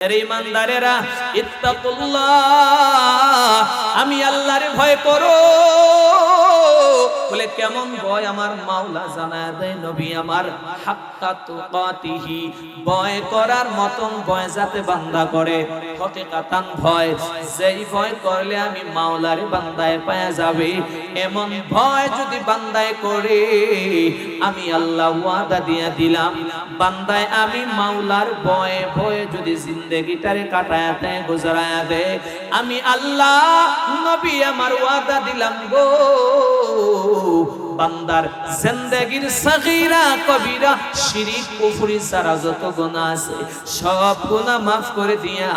ইমানদারেরা ইত্তাকুল্লাহ, আমি আল্লাহর ভয় করো। বলে কেমন ভয়? আমার মাওলা জানায় দেয়, নবী আমার হাক্কা তুকাতিহি, ভয় করার মতন ভয় যাতে বান্দা করে, হকিকাতান ভয়, যেই ভয় করলে আমি মাওলার বান্দায় পায়া যাবে, এমন ভয় যদি বান্দায় করে, আমি আল্লাহ ওয়াদা দিয়া দিলাম, বান্দায় আমি মাওলার ভয়ে ভয়ে যদি জিন্দেগিটারে কাটায়া দেয়, গুজরায়া দেয়, আমি আল্লাহ নবী আমার ওয়াদা দিলাম গো, বান্দার জিন্দেগির সগীরা কবিরা শিরিক কুফরি সারা যত গুনাহ আছে সব গুনাহ maaf করে দিয়া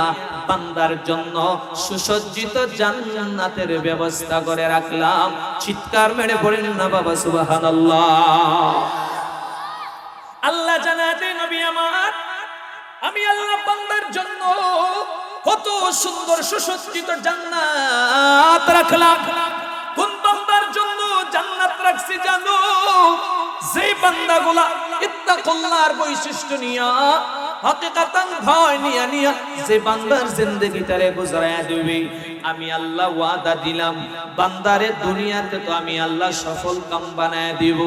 বান্দার জন্য সুসজ্জিত জান্নাতের ব্যবস্থা করে রাখলাম। চিৎকার মেরে পড়েন না বাবা সুবহানাল্লাহ। আল্লাহ জানাতে নবী আমার, আমি আল্লাহ বান্দার জন্য কত সুন্দর সুসজ্জিত জান্নাত রাখলাম। কোন বান্দার জন্য জান্নাত রাখছি জানো? যে বান্দাগুলা ইত্তাকুল্লাহর বৈশিষ্ট্য নিয়া, হকিকাতান ভয় নিয়া নিয়া যে বান্দার জিন্দেগিটারে গুজরায়া দিবে, আমি আল্লাহ ওয়াদা দিলাম বান্দারে দুনিয়াতে তো আমি আল্লাহ সফল কাম বানায় দিব।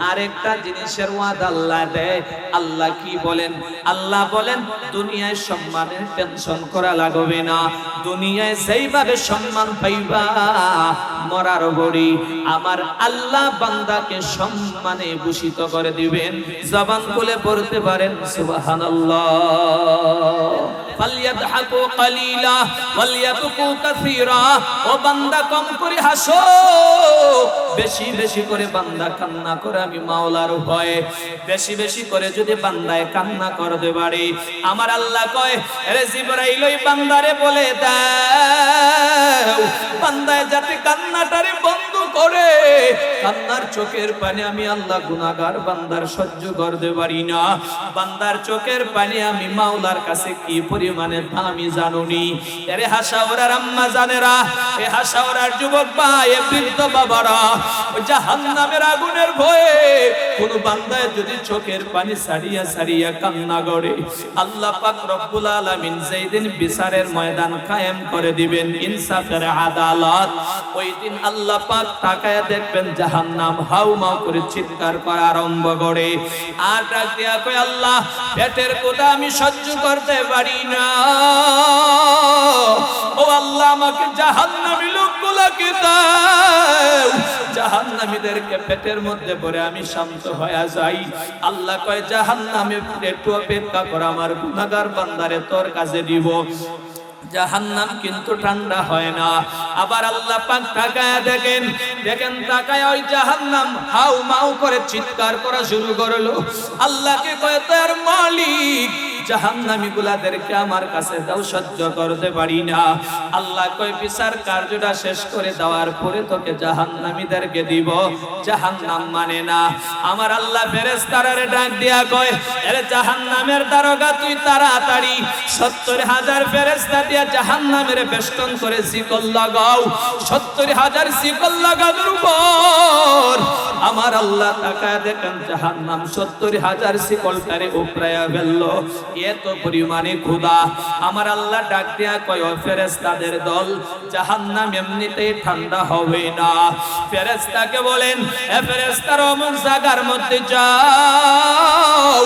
আরেকটা জিনিসের ওয়াদা আল্লাহ দেয়। আল্লাহ কি বলেন? আল্লাহ বলেন দুনিয়ায় সম্মানের টেনশন করা লাগবে না, দুনিয়ায় যেইভাবে সম্মান পাইবা মরার পরে আমার আল্লাহ বান্দাকে সম্মানে ভূষিত করে দিবেন। জবান খুলে পড়তে পারেন সুবহানাল্লাহ। ফালইয়াদহাকু কালিলা ওয়ালইয়াবকু কাসীরা। ও বান্দা কম করে হাসো, বেশি বেশি করে বান্দা কান্না করে আমি মাওলার ভয়ে, বেশি বেশি করে যদি বান্দায় কান্না করতে পারে, আমার আল্লাহ কয় আরে জিবরাইল ওই বান্দারে বলে দাও, বান্দায় যাতে কান্নাটারে বন্ধ করে, কান্নার চোখের পানি আমি আল্লাহ গুনাহগার বান্দার সহ্য করতে পারি না। বান্দার চোখের পানি আমি মাওলার কাছে কি পরিমাণে দামি জানুনি। আরে হাসাওরার আম্মা জানেরা, এ হাসাওরার যুবক ভাই, এ বৃদ্ধ বাবারা, ওই জাহান্নামের আগুনের ভয়ে কোন বান্দায় যদি চোখের পানি ছাড়িয়া ছাড়িয়া কান্না করে, আল্লাহ পাক রব্বুল আলামিন যেই দিন বিচারের ময়দান কায়েম করে দিবেন, ইনসাফের আদালত, ওই দিন আল্লাহ পাক তাকায় দেখবেন জাহান্নাম হাউমাউ করে চিৎকার করা আরম্ভ করে, আর ডাক দিয়া কয় আল্লাহ পেটের ক্ষুধা আমি সহ্য করতে পারি না, ও আল্লাহ আমাকে জাহান্নামী লোকগুলোকে দাও, জাহান্নামীদেরকে পেটের মধ্যে পড়ে আমি শান্ত হয়ে যাই। আল্লাহ কয় জাহান্নামে একটু অপেক্ষা কর, আমার গুনাহগার বান্দারে তোর কাছে দিব। জাহান্নাম কিন্তু ঠান্ডা হয় না। আবার আল্লাহ পাক তাকায়া দেখেন, তাকায় ওই জাহান্নাম হাউ মাউ করে চিৎকার করা শুরু করলো। আল্লাহকে কয় তোর মালিক জাহান্নামী গুলাদেরকে আমার কাছে দাও, সহ্য করতে পারি না। আল্লাহ কয় বিচার কার্যটা শেষ করে দেওয়ার পরে তোকে জাহান্নামীদেরকে দিব। জাহান্নাম মানে না। আমার আল্লাহ ফেরেশতারে ডাক দিয়া কয় আরে জাহান্নামের দারোগা তুই তাড়াতাড়ি ৭০,০০০ ফেরেশতা দিয়া জাহান্নামের বেষ্টন করে শিকল লাগাও। ৭০,০০০ শিকল লাগানোর উপর আমার আল্লাহ তাকায় দেখেন জাহান্নাম ৭০,০০০ শিকলটারে উপরায়া ফেলল। এত পরিমাণে ক্ষুধা। আমার আল্লাহ ডাক দিয়া কয় ও ফেরেশতাদের দল, জাহান্নাম এমনিতেই ঠান্ডা হবে না। ফেরেশতাকে বলেন এ ফেরেশতারা অমুক জায়গার মধ্যে যাও,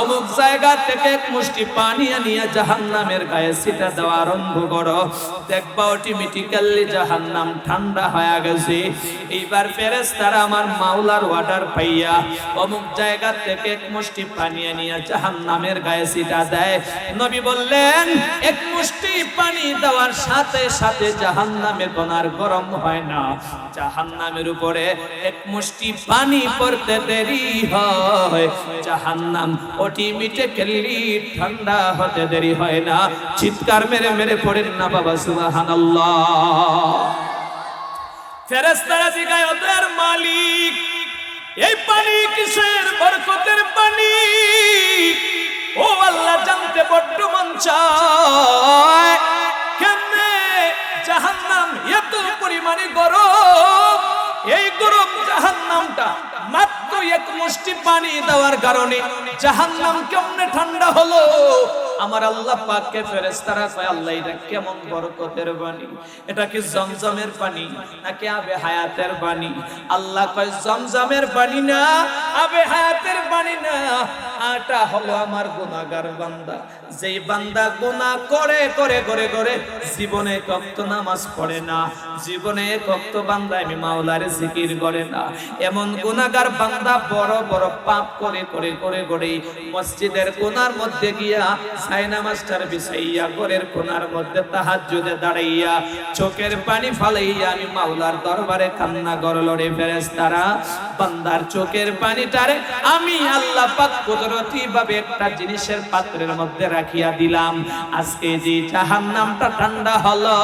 অমুক জায়গা থেকে এক মুষ্টি পানি আনিয়া জাহান্নামের গায়ে ছিটা দেওয়া আরম্ভ করো, দেখবা অটোমেটিক্যালি জাহান্নাম ঠান্ডা হয়ে গেছে। এইবার ফেরেশতারা আমার মাওলার ওয়াটার পাইয়া অমুক জায়গা থেকে এক মুষ্টি পানি আনিয়া জাহান্নামের গায়ে ছিটা দেয়। নবী বললেন এক মুষ্টি পানি দেওয়ার সাথে সাথে জাহান্নামের কোনার গরম হয় না, জাহান্নামের উপরে এক মুষ্টি পানি পড়তে দেরি হয়, জাহান্নাম অটোমেটিক্যালি ঠান্ডা হতে দেরি হয় না। চিৎকার মেরে মেরে পড়েন না বাবা সুবহানাল্লাহ। ফেরেশতারা জিগায় ও তোর মালিক এই পানি কিসের বরকতের পানি? ও আল্লাহ জানতে বড্ড মন চায় কেমনে জাহান্নাম এত পরিমাণে গরম। এই গরম জাহান্নামটা মাত্র এক মুষ্টি পানি দেওয়ার কারণে জাহান্নাম কেমনে ঠান্ডা হলো? আমার আল্লাহ পাককে ফেরেশতারা কয় আল্লাহ এটা কেমন বরকতের পানি, এটা কি জমজমের পানি নাকি আবে হায়াতের পানি? আল্লাহ কয় জমজমের পানি না, আবে হায়াতের পানি না, এটা হলো আমার গুনাহগার বান্দা। যেই বান্দা গুনাহ করে করে করে করে জীবনে ওয়াক্ত নামাজ পড়ে না, জীবনে ওয়াক্ত বান্দা আমি মাওলার জিকির করে না, এমন গুনাহগার বান্দা বড় বড় পাপ করে করে করে করে মসজিদের কোণার মধ্যে গিয়া সাইনা মাস্টার বিছাইয়া ঘরের কোণার মধ্যে তাহাজ্জুদে দাঁড়াইয়া চোখের পানি ফালাইয়া আমি মাওলার দরবারে কান্না করলরে ফেরেশতারা বান্দার চোখের পানিটারে আমি আল্লাহ পাক কুদরতি ভাবে একটা জিনিসের পাত্রের মধ্যে রাখিয়া দিলাম। আজকে যে জাহান্নামটা ঠান্ডা হলো,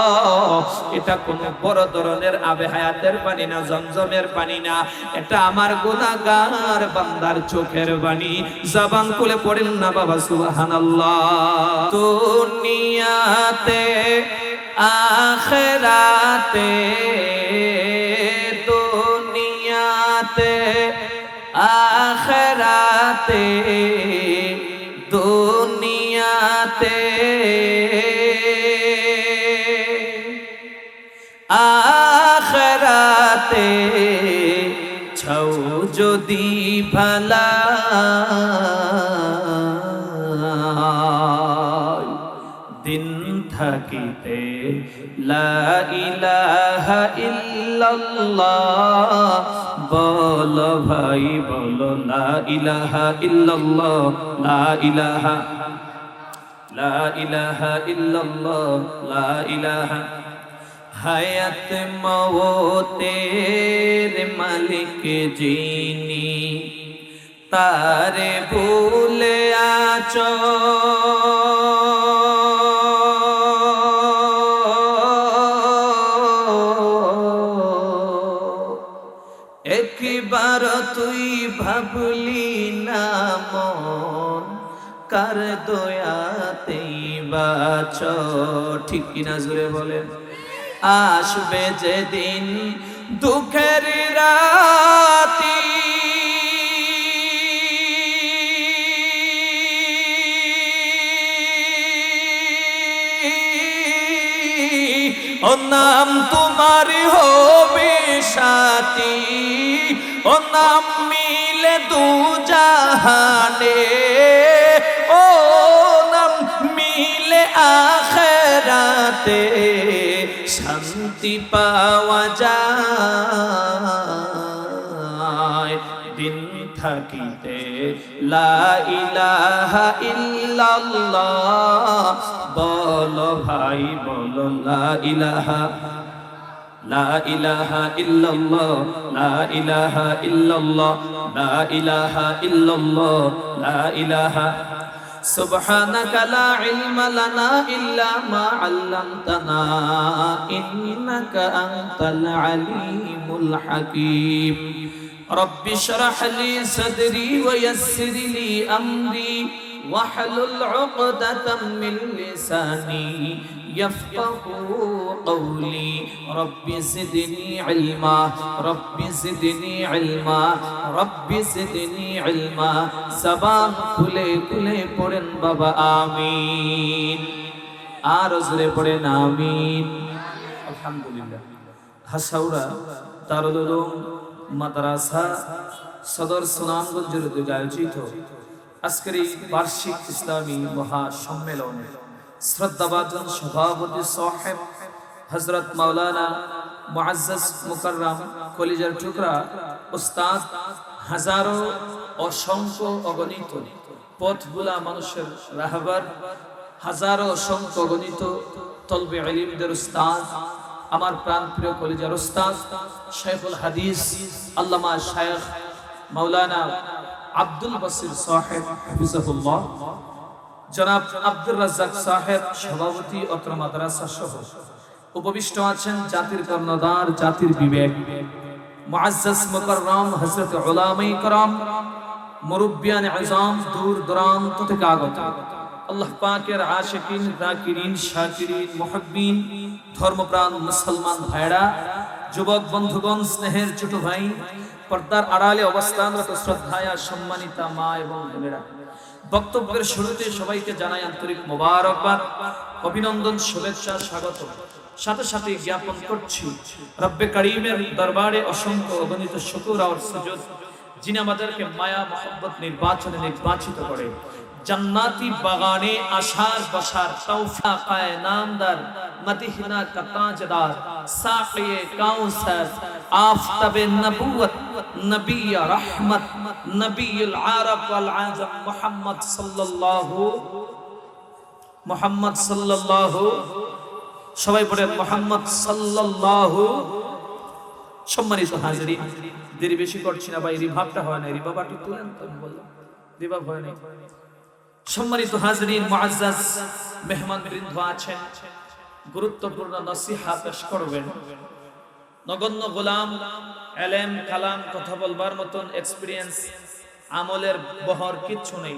এটা কোন বড় ধরনের আবে হায়াতের পানি না, জমজমের পানি না, এটা আমার গুনাহগার বান্দার চোখের পানি। জবান খুলে পড়েন না বাবা সুবহানাল্লাহ। দুনিয়াতে আখিরাতে, দুনিয়াতে আখিরাতে, দুনিয়াতে আখিরাতে ছৌ যদি ভালা দিন থাকিতে লা ইলাহা ইল্লাল্লাহ বলো ভাই বলো লা ইলাহা ইল্লাল্লাহ, লা ইলাহা, লা ইলাহা ইল্লাল্লাহ, লা ইলাহা। হায়াত মওতের মালিক যিনি তারে ভুলে আছো, একবার তুই ভাবলি না মন কার দয়াতেই বাঁচো, ঠিক কিনা জোরে বলেন। আসবে যেদিন দুঃখের রাতি, ও নাম তোমার হবে সাথী, ও নাম মিলে দু জাহানে, ও নাম মিলে আখিরাতে শান্তি পাওয়া যায়। দিন থাকিতে লা ইলাহা ইল্লাল্লাহ বলো ভাই বলো লা ইলাহা, লা ইলাহা ইল্লাল্লাহ, লা ইলাহা ইল্লাল্লাহ, লা ইলাহা ইল্লাল্লাহ, লা ইলাহা। সুবহানাকা লা ইলমা লানা ইল্লা মা আল্লামতানা ইন্নাকা আনতাল আলিমুল হাকীম। রব্বি ইশরাহ লি সাদরি ওয়া ইয়াসসির লি আমরি واحلل عقدة من لساني يفقهوا قولي رب زدني علما رب زدني علما رب زدني علما زبان খুলে খুলে পড়েন বাবা আমিন, আর জোরে পড়েন আমিন। আলহামদুলিল্লাহ। হাসাউরা দারুল উলুম মাদ্রাসা সদর সুনামগঞ্জের উদ্যোগে আয়োজিত আজকের এই বার্ষিক ইসলামী মহাসম্মেলনে শ্রদ্ধাভাজন সভাপতি সাহেব হযরত মাওলানা মুআজ্জাজ মুকাররম কলিজার টুকরা উস্তাদ হাজারো অসংখ্য অগণিত পথগুলা মানুষের রাহবার, হাজারো অসংখ্য অগণিত তলবে ইলমদের উস্তাদ, আমার প্রাণপ্রিয় কলিজার উস্তাদ শাইখুল হাদিস আল্লামা শাইখ মাওলানা আব্দুল বাসির সাহেব হাফিজাহুল্লাহ, জনাব আব্দুর রাজ্জাক সাহেব সভাপতি অত্র মাদ্রাসা সহ উপবিষ্ট আছেন জাতির কর্ণধার, জাতির বিবেক মুআজ্জাজ মুকাররম হযরত উলামায়ে کرام, মুরব্বিয়ান আযম, দূর দূরান্ত থেকে আগত আল্লাহ পাকের আশিকিন, যাকিরিন, শাকিরিন, মুহিব্বিন, ধর্মপ্রাণ মুসলমান ভাইরা, যুবক বন্ধুগণ, স্নেহের ছোট ভাই, পর্দার আড়ালে অবস্থানরত শ্রদ্ধায়া সম্মানিতা মা এবং বোনেরা, বক্তব্যের শুরুতে সবাইকে জানাই আন্তরিক মোবারকবাদ, অভিনন্দন, শুভেচ্ছা, স্বাগত। সাথে সাথে জ্ঞাপন করছি রব্বে কারীমের দরবারে অসংখ্য অগণিত শুকর আর সুজুদ, যিনি আমাদেরকে মায়া মহব্বত নির্বাচনে নির্বাচিত করে জান্নাতি বাগানে আশার বসার তৌফিক পায় নামদার মদিনা কা তাজদার সাকিয়ে কাউসার আফতাবে নবুয়ত নবী রহমত নবীউল আরব ওয়াল আজম মুহাম্মদ সাল্লাল্লাহু সবাই বলেন মুহাম্মদ সাল্লাল্লাহু। সম্মানিত হাজিরিন, দেরি বেশি করছি না ভাই, রিভাবটা হয় না, রিভাবটি তুলেন তো, আমি বললাম রিভাব হয় না। সম্মানিত হাজিরিন, মুআজ্জাজ মেহমানবৃন্দ আছেন, গুরুত্বপূর্ণ নসিহা পেশ করবেন। নগণ্য গোলাম, এলেম কালাম কথা বলবার মতন এক্সপিরিয়েন্স আমলের বহর কিচ্ছু নেই।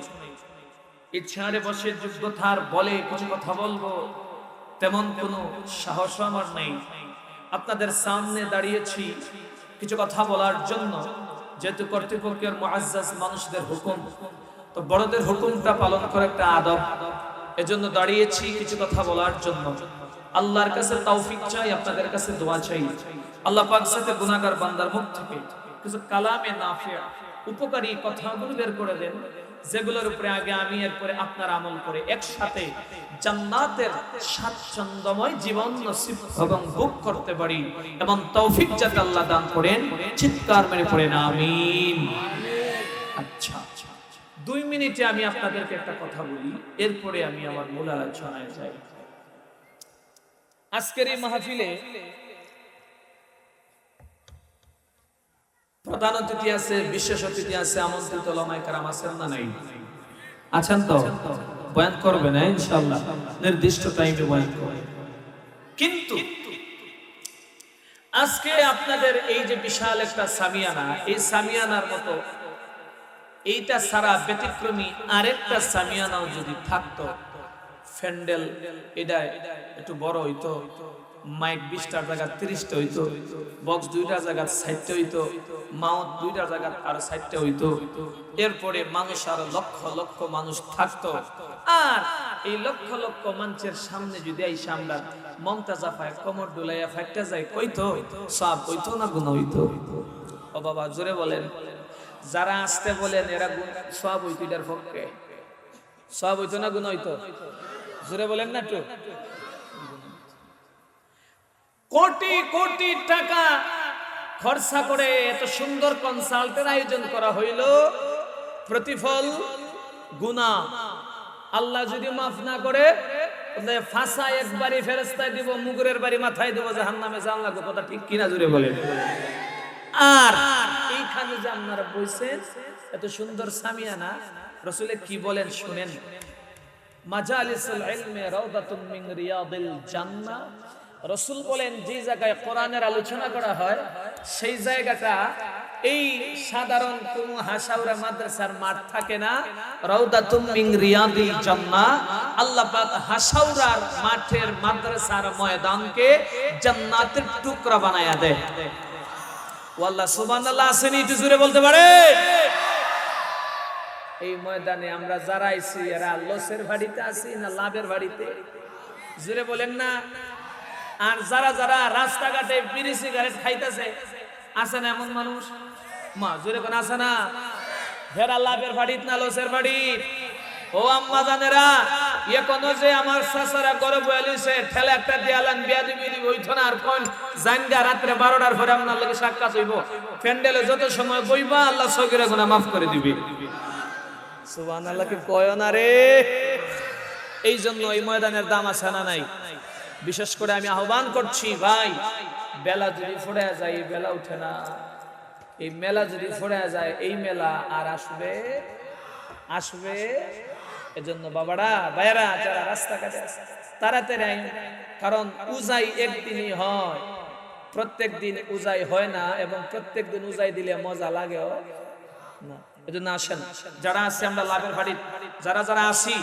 ইচ্ছারে বসে যোগ্যতার বলে কিছু কথা বলবো তেমন কোনো সাহস আমার নেই। আপনাদের সামনে দাঁড়িয়েছি কিছু কথা বলার জন্য, যেহেতু কর্তৃপক্ষের মুআজ্জাজ মানুষদের হুকুম, তো বড়দের হুকুমটা পালন করে একটা আদব, এজন্য দাঁড়িয়েছি কিছু কথা বলার জন্য। আল্লাহর কাছে তৌফিক চাই, আপনাদের কাছে দোয়া চাই। আল্লাহ পাক সাথে গুনাহগার বান্দার মুখ থেকে কিছু কালামে নাফিয়া উপকারী কথাগুলো বের করে দেন, যেগুলোর উপরে আগে আমি এরপরে আপনার আমল করে একসাথে জান্নাতের স্বাচ্ছন্দ্যময় জীবন নসিব এবং ভোগ করতে পারি, এবং তৌফিক যাতে আল্লাহ দান করেন। চিৎকার মেরে পড়েন আমিন। আচ্ছা, 2 মিনিটে আমি আপনাদেরকে একটা কথা বলি, এরপরে আমি আমার মূল আলোচনায় যাই। আজকের এই মাহফিলে প্রধান অতিথি আছে, বিশেষ অতিথি আছে, আমন্ত্রিত ওলামায়ে কেরাম আছেন না নাই? আছেন তো? বয়ান করবেন না ইনশাআল্লাহ, নির্দিষ্ট টাইমে বয়ান করবেন। কিন্তু আজকে আপনাদের এই যে বিশাল একটা সামিয়ানা, এই সামিয়ানার মতো এইটা সারা ব্যতিক্রমী আরেকটা সামিয়ানাও যদি থাকতো, ফ্যান্ডেল এটা একটু বড় হইতো, মাইক 20টার জায়গা 30টা হইতো, বক্স 2টার জায়গা 60টা হইতো, মাউথ 2টার জায়গা আরো 60টা হইতো, এরপরে মানুষ আরো লক্ষ লক্ষ মানুষ থাকতো। আর এই লক্ষ লক্ষ মানুষের সামনে যদি এই সামলা মমতাজা পায় কোমর ডুলাইয়া ফাইটটা যায়, কইতো সব হইতো না গুনাহ হইতো? ও বাবা জোরে বলেন। যারা আসতে বলেন এরা সব হইতো, এটার পক্ষে সব হইতো না গুনাহ হইতো? জোরে বলেন না একটু। কোটি কোটি টাকা খরচা করে এত সুন্দর কনসাল্টের আয়োজন করা হইল, প্রতিফল গুনাহ। আল্লাহ যদি মাফ না করে ফাঁসা একবারই ফেরেশতায় দিব, মুগুরের বাড়ি মাথায় দিব, জাহান্নামে জান লাগবে। কথা ঠিক কিনা জুড়ে বলেন। আর এইখানে যে আপনারা বইছেন এত সুন্দর সামিয়ানা, রাসূল কি বলেন শুনেন। মাজালিসুল ইলমি রাউদাতুম মিন রিয়াদিল জান্নাহ। রাসূল বলেন যে জায়গায় কোরআনের আলোচনা করা হয় সেই জায়গাটা এই সাধারণ কোন হাসাউরা মাদ্রাসার মাঠ থাকে না, রাউদাতুম মিন রিয়াদিল জান্নাহ। আল্লাহ পাক হাসাউরার মাঠের মাদ্রাসার ময়দানকে জান্নাতের টুকরা বানায়া দেয়। ওয়াল্লাহ সুবহানাল্লাহ, আসেনি একটু জোরে বলতে পারে? এই ময়দানে আমরা যারা আইছি এরা লসের বাড়িতে আছি না লাভের বাড়িতে? জোরে বলেন না। আর যারা যারা রাস্তাঘাটে বিড়ি সিগারেট খাইতেছে, আছে না এমন মানুষ? মা জোরে কোন আছে না? হেরা লাভের বাড়িতে না লসের বাড়িতে? ও আম্মা জানেরা, এখনো যে আমার শাশুড়া গরব হইছে ঠেলা একটা দিয়ালান বিয়া দিবি হইতো না। আর কোন জানগা রাতে 12টার পরে আপনার লাগে সাক্ষাৎ হইব, প্যান্ডেলে যত সময় বইবা আল্লাহ সগীরা গুনাহ মাফ করে দিবে। সুবহানাল্লাহ কি কয় না রে? এই জন্য এই ময়দানের দাম আছে না নাই? বিশেষ করে আমি আহ্বান করছি ভাই, বেলা যদি ফুরে যায় এই বেলা উঠে না। এই মেলা যদি ফুরে যায় এই মেলা আর আসবে। এজন্য বাবারা ভাইরা যারা রাস্তাঘাটে আছে তাড়াতাড়ি আইন, কারণ উজাই একদিনই হয়, প্রত্যেক দিন উজাই হয় না, এবং প্রত্যেক দিন উজাই দিলে মজা লাগেও না। এজন্য আসেন যারা আছে আমরা লাভের বাড়ি, যারা যারা আসি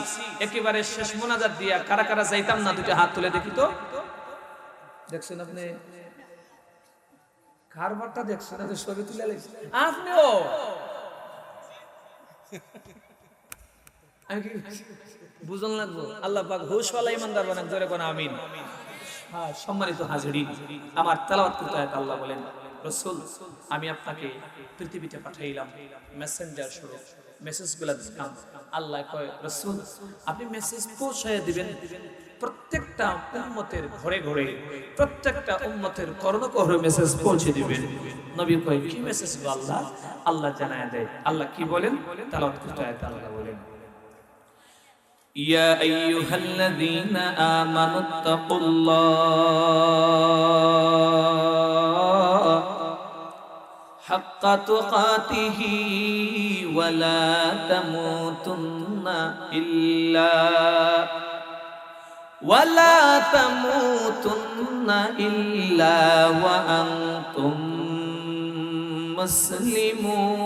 একেবারে শেষ মোনাজাত দিয়া কারা কারা যাইতাম না, দুটো হাত তুলে দেখি তো। দেখছেন আপনি কারবারটা? দেখছেন ছবি তুলে আপনিও আমি কি বুঝন লাগবো? আল্লাহ পাক হুশওয়ালা ইমানদার বানান, জোরে কোন আমিন। হ্যাঁ, সম্মানিত হাজিরিন, আমার তেলাওয়াত করতে আয়াত আল্লাহ বলেন, রাসূল আমি আপনাকে পৃথিবীতে পাঠাইলাম মেসেঞ্জার স্বরূপ, মেসেজগুলো দিলাম। আল্লাহ কয় রাসূল আপনি মেসেজ পৌঁছায় দিবেন প্রত্যেকটা উম্মতের ঘরে ঘরে, প্রত্যেকটা উম্মতের কর্ণে কর্ণে মেসেজ পৌঁছে দিবেন। নবী কয় কি মেসেজ গো আল্লাহ? আল্লাহ জানায় দেয়। আল্লাহ কি বলেন? তেলাওয়াত করতে আয়াত আল্লাহ বলেন, يا أيها الذين آمنوا اتقوا الله حق تقاته ولا تموتن إلا وأنتم مسلمون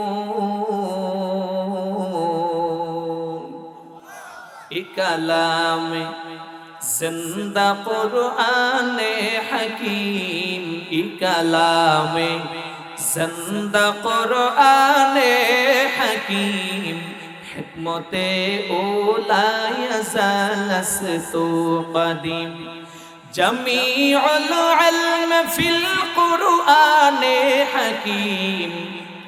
کلام زندہ قرآن حکیم کلام زندہ قرآن حکیم حکمت اولا یزال است قدیم جمیع العلم فی القرآن حکیم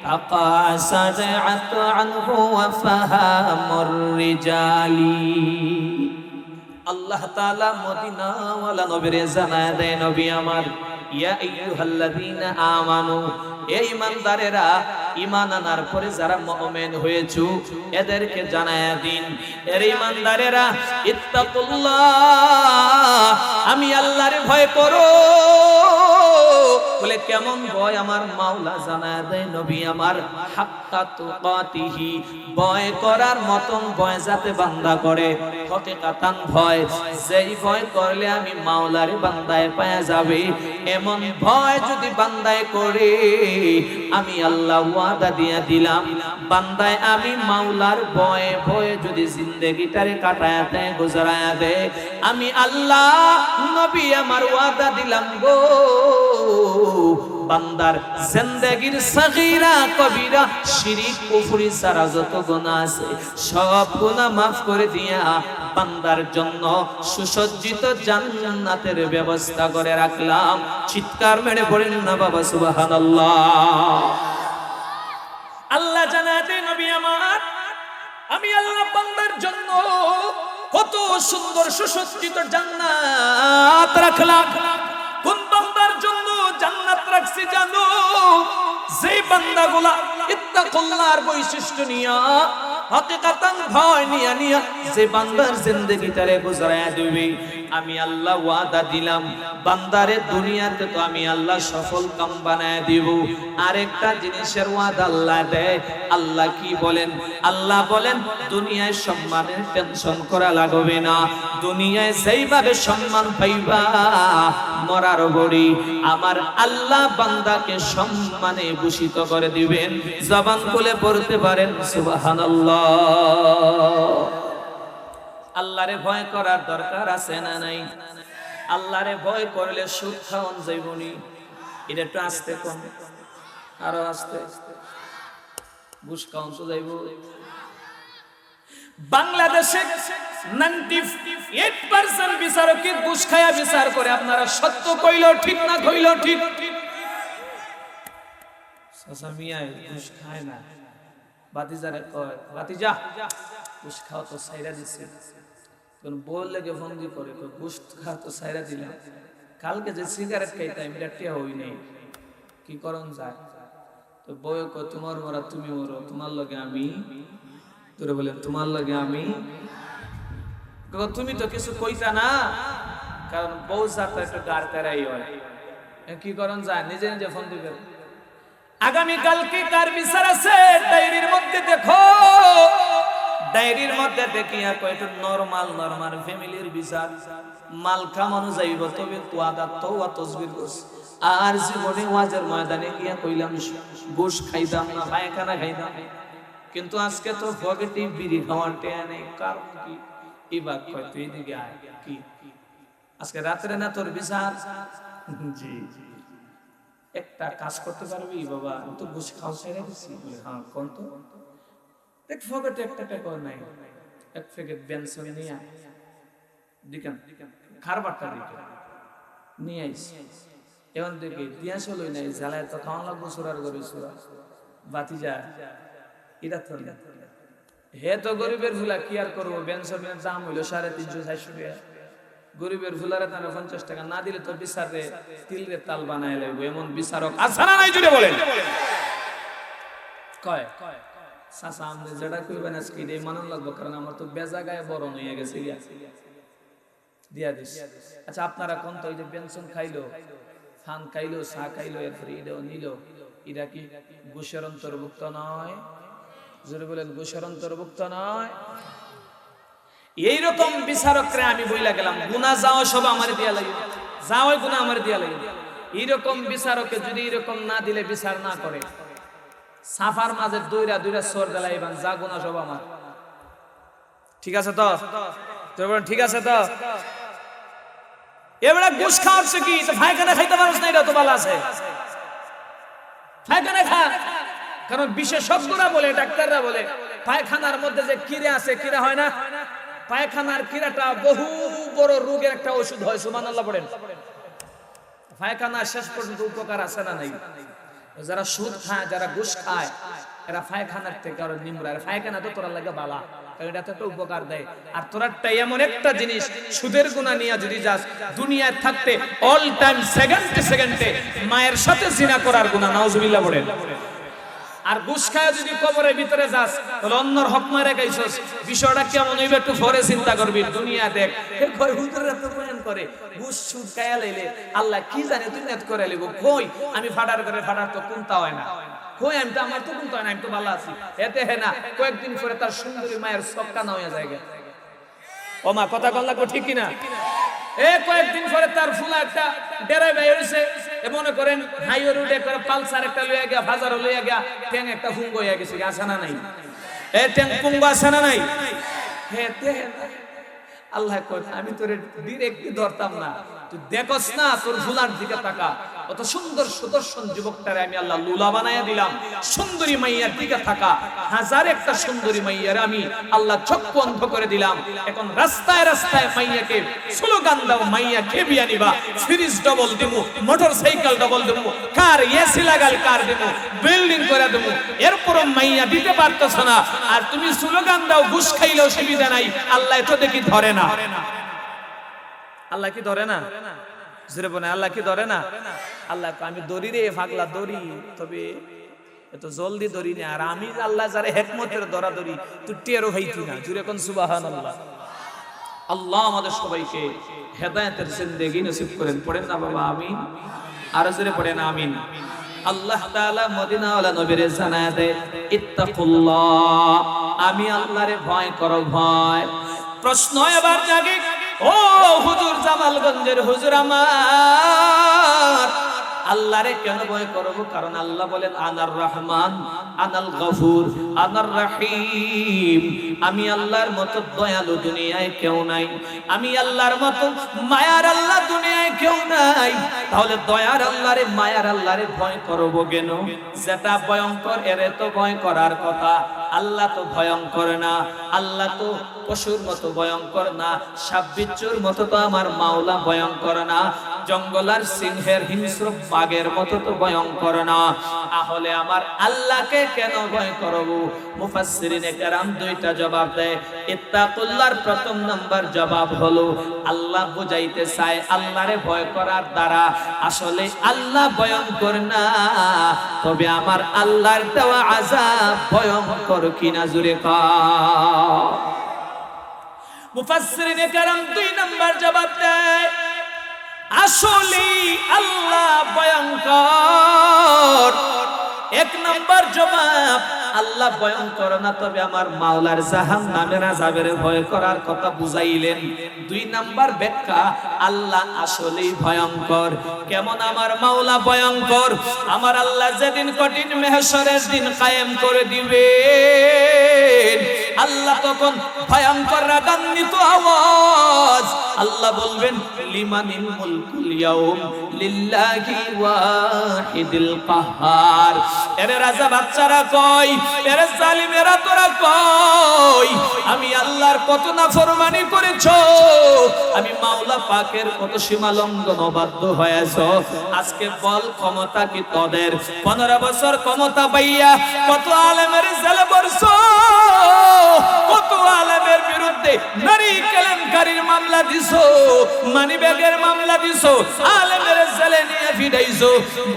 تقاصرت عنه وفهم الرجال আল্লাহ তাআলা মদিনা ওয়ালা নবীর জানায় দেয়, নবী আমার ইয়া আইয়ুহাল্লাযীনা আমানু, এই ঈমানদারেরা, ঈমান আনার পরে যারা মুমিন হয়েছো এদেরকে জানায়া দিন, এর ঈমানদারেরা ইত্তাকুল্লাহ, আমি আল্লাহর ভয় করো। বলে কেমন ভয়? আমার মাওলা জানায়া দেয় নবী আমার, হাক্কা তুকাতিহি, ভয় করার মতন ভয় যাতে বান্দা করে, হকিকাতান ভয়, যেই ভয় করলে আমি মাওলারে বান্দায় পায়া যাবে, এমন ভয় যদি বান্দায় করে আমি আল্লাহ ওয়াদা দিয়া দিলাম, বান্দায় আমি মাওলার ভয়ে ভয়ে যদি জিন্দেগিটারে কাটায়া দেয়, গুজরায়া দেয়, আমি আল্লাহ নবী আমার ওয়াদা দিলাম গো, বান্দার জিন্দেগির সগীরা কবিরা শিরক কুফরি সারা যত গুনাহ আছে সব গুনাহ maaf করে দিয়া বান্দার জন্য সুসজ্জিত জান্নাতের ব্যবস্থা করে রাখলাম। চিৎকার মেরে বলেন না বাবা সুবহানাল্লাহ। আল্লাহ জানাতে নবী আমার, আমি আল্লাহ বান্দার জন্য কত সুন্দর সুসজ্জিত জান্নাত রাখলাম। কোন বান্দার জন্য জান্নাত রাখছি জানো? যেই বান্দাগুলা ইত্তাকুল্লাহর বৈশিষ্ট্য নিয়া, হকিকাতান ভয় নিয়া নিয়া যে বান্দার জিন্দেগিটারে গুজরায়া দিবে, আমি আল্লাহ ওয়াদা দিলাম বান্দারে দুনিয়াতে তো আমি আল্লাহ সফল কাম বানায় দিব। আরেকটা জিনিসের ওয়াদা আল্লাহ দেয়। আল্লাহ কি বলেন? আল্লাহ বলেন দুনিয়ায় সম্মানের টেনশন করা লাগবে না, দুনিয়ায় যেইভাবে সম্মান পাইবা মরার পরে আমার আল্লাহ বান্দাকে সম্মানে ভূষিত করে দিবেন। জবান খুলে পড়তে পারেন সুবহানাল্লাহ। আল্লাহরে ভয় করার দরকার আছে না নাই? আল্লাহরে ভয় করলে সুদ খাওয়ান যাইবনি। এটা একটু আস্তে কম, আরো আস্তে। ঘুষ খাওয়ান তো যাইব। বাংলাদেশে 98% বিচারক ঘুষ খায়া বিচার করে। আপনারা সত্য কইল ঠিক না কইল ঠিক? চাচা মিয়া ঘুষ খায় না, বাতিজারে কয় বাতিজা ঘুষ খাওয়া তো সাইরা দিছে, কোন বল লেগে ফন্দি করে ঘুষ খাওয়া তো সাইরা দিলাম, কালকে যে সিগারেট খাইতাম এটা টিয়া হই নাই, কি করন যায়? তো বউ কয় তোমার মরা তুমি মরো, তোমার লগে আমি, তোরে বলেন তোমার লগে আমি। তুমি তো কিছু কইতা না, কারণ বউ যাতে একটু গার তেরাই হয়, কি করন যায়? নিজে নিজে ফোন দিবে। আগামী কালকে কার বিচার আছে ডায়েরির মধ্যে দেখো, ডায়েরির মধ্যে দেখিয়া কয়টা নরমাল নরমাল ফ্যামিলির বিচার। মাল কামানো যাইব তবে তোয়াদা তওবা তাসবির করছ, আর জীবনে ওয়াজের ময়দানে গিয়া কইলাম গোশ খাইতাম না, পায়খানা খাইতাম, কিন্তু আজকে তো পকেটে বিড়ি খাওয়ার টেয়া নেই। কারণ কি? এবার কয় তুই এদিকে আয়, কি আজকে রাত্রে না তোর বিচার? জি একটা কাজ করতে পারবি বাবা? তো ঘুষ খাওয়া ছেড়ে দিছি। হ্যাঁ কোন তো দেখ পকেটে একটা টাকা নাই, এক প্যাকেট বেনসন নিয়ে দিকেন খারবারটা দিকে নিয়ে আইছি এখন দেখি দিয়া চলই নাই জ্বালায় তো খাওয়ান লাগবো সুরার গরি সুরা বাতি যা এটা তো হে তো গরিবের ফুলা কি আর করবো বেনসনের দাম হইলো 350-400 টাকা গরিবের ফুলারে তারা 50 টাকা না দিলে তো বিচারে তিলরে তাল বানায় লাগবে এমন বিচারক আছে না নাই জুড়ে বলেন কয় চাচা আপনি যেটা কইবেন আজকে এটাই মানন লাগবো কারণ আমার তো বেজাগায় বড় হয়ে গেছে দিয়া দিস আচ্ছা আপনারা কোন তো ওই যে বেনসন খাইলো ফান খাইলো চা খাইলো এরপরে এটাও নিল এটা কি ঘুষের অন্তর্ভুক্ত নয় জোরে বলেন ঘুষের অন্তর্ভুক্ত নয় এইরকম বিচারকরা আমি বইলা গেলাম গুনাহ যাওয়া সব আমারে দিয়া লাগে যাওয়াই গুনাহ আমারে দিয়া লাগে এইরকম বিচারকে যদি এরকম না দিলে বিচার না করে সাফার মাঝে দুইরা সর দেলাই এবং যা গুনাহ সব আমার ঠিক আছে তো তোর বলেন ঠিক আছে তো এবারে ঘুষ খাওয়াচ্ছে কি তো পায়খানা খাইতে পারছ না এটা তো ভালো আছে পায়খানা খা কারণ বিশেষজ্ঞরা বলে ডাক্তাররা বলে পায়খানার মধ্যে যে কিরা আছে কিরা হয় না পায়খানার কিরাটা বহু বড় রোগের একটা ওষুধ হয় সুবহানাল্লাহ পড়েন পায়খানা শেষ পর্যন্ত উপকার আছে না নাই যারা সুদ খায় যারা ঘুষ খায় এরা পায়খানার থেকে আরো নিমরা পায়খানা তো তোরা লাগে বালা কারণ এটা তো একটা উপকার দেয় আর তোরাটা এমন একটা জিনিস সুদের গুনাহ নিয়ে যদি যাস দুনিয়ায় থাকতে অল টাইম সেকেন্ডে মায়ের সাথে জিনা করার গুনাহ নাউজুবিল্লাহ পড়েন আর ঘুষ খায় যদি কবরের ভিতরে যাস তাহলে অন্যর হক মারে গাইছস বিষয়টা কেমন হইবে একটু পরে চিন্তা করবি দুনিয়া দেখ কই হুজুররা তো বয়ান করে ঘুষ সুদ খায়া লাইলে আল্লাহ কি জানে তুই নেত করে লিব কই আমি ফাটার করে ফাটার তো কোনটা হয় না কই আমি তো আমার তো কোনটা হয় না আমি তো ভালো আছি এতে হে না কয়েকদিন পরে তার সুন্দরী মায়ের সক্কা না হয়ে যায় ও মা কথা কল লাগো ঠিক কি না কয়েকদিন পরে তার ফুলা একটা ডেরাই ভাই হইছে মনে করেন হাইওয়ে রোডে করে পালসার একটা লইয়া গিয়া বাজার লইয়া গিয়া ট্যাং একটা ফুঙ্গ হইয়া গেছে আছে না নাই ট্যাং পুঙ্গ আছে না নাই আল্লাহ কয় আমি তোরে ডাইরেক্টলি ধরতাম না তুই দেখছ না তোর ফুলার দিকে তাকা কত সুন্দর সুদর্শন যুবকটারে আমি আল্লাহ লুলা বানায়া দিলাম সুন্দরী মাইয়ার দিকে থাকা হাজার একটা সুন্দরী মাইয়ারে আমি আল্লাহ চক্ষু অন্ধ করে দিলাম এখন রাস্তায় রাস্তায় মাইয়াকে স্লোগান দাও মাইয়া খেবিয়া নিবা ফ্রিজ ডবল দিমু মোটরসাইকেল ডবল দিমু কার এসি লাগাল কার দিমু বিল্ডিং করে দিমু এরপর মাইয়া দিতে পারতেছ না আর তুমি স্লোগান দাও ঘুষ খাইলেও সুবিধা নাই আল্লাহ তো দেখি ধরে না আল্লাহ কি ধরে না জোরে বলে আল্লাহ কি ধরে না আল্লাহ আমি দড়ি রে পাগলা দড়ি তবে এত জলদি দড়ি না আর আমি আল্লাহ যারে হিকমতের ধরা দড়ি তুই টেরও হইতি না জোরে কোন সুবহানাল্লাহ আল্লাহ আমাদের সবাইকে হেদায়েতের জিন্দেগি নসিব করেন পড়েন না বাবা আমিন আর জোরে পড়েন আমিন আল্লাহ তাআলা মদিনাওয়ালা নবীরে জানায় দেয় ইত্তাকুল্লাহ আমি আল্লাহরে ভয় করো ভয় প্রশ্ন এবার জাগে ও হুজুর জামালগঞ্জের হুজুর আমার আল্লাহরে কেন ভয় করব কারণ আল্লাহ বলেন আনার রহমান আনাল গফুর আনার রহিম আমি আল্লাহর মতো দয়ালু দুনিয়ায় কেউ নাই আমি আল্লাহর মতো মায়ার আল্লাহ দুনিয়ায় কেউ নাই তাহলে দয়ার আল্লাহরে মায়ার আল্লাহরে ভয় করব কেন যেটা ভয়ঙ্কর এরে তো ভয় করার কথা আল্লাহ তো ভয়ঙ্কর না আল্লাহ তো পশুর মতো ভয়ঙ্কর না সাপ বিচ্ছুর মতো তো আমার মাওলা ভয়ঙ্কর না জঙ্গলার সিংহের হিংস্র বাঘের মতো তো ভয়ঙ্কর না তাহলে আমার আল্লাহকে কেন ভয় করব মুফাসসিরিনে কেরাম দুইটা জবাব দেয় ইত্তাকুল্লাহর প্রথম নাম্বার জবাব হলো আল্লাহ বুঝাইতে চায় আল্লাহরে ভয় করার দ্বারা আসলে আল্লাহ ভয়ঙ্কর না তবে আমার আল্লাহর দেওয়া আযাব ভয়ঙ্কর কিনা জুরে কও মুফাসসিরিনে কেরাম দুই নাম্বার জবাব দেয় আসলে আল্লাহ ভয়ঙ্কর এক নাম্বার জবাব আল্লাহ ভয়ঙ্কর না তবে আমার মাওলার জাহান্নামের আযাবের ভয় করার কথা বুঝাইলেন দুই নাম্বার ব্যাখ্যা আল্লাহ আসলেই ভয়ঙ্কর কেমন আমার মাওলা ভয়ঙ্কর আমার আল্লাহ যেদিন কঠিন মাহশরের দিন কায়েম করে দিবেন আল্লাহ তখন ভয়ঙ্কর রাগান্বিত আওয়াজ আল্লাহ বলবেন লিমানিল মুলকুল ইয়াউম লিল্লাহি ওয়াহিদিল কাহ্হার এর রাজা বাচ্চারা কই এরে জালিমেরা তোরা কই আমি আল্লাহর কত নাফরমানি করেছো, আমি মাওলা পাকের কত সীমা লঙ্ঘন বাধ্য হয়েছো। আজকে বল ক্ষমতা কি তোদের? 15 বছর ক্ষমতা পাইয়া কত আলেমের জেলে পড়ছো, কত আলেমের বিরুদ্ধে নারী কেলেঙ্কারির মামলা দিছো, মানিব্যাগের মামলা দিছো, আলেমের জেলে নিয়ে ফিরাইছো,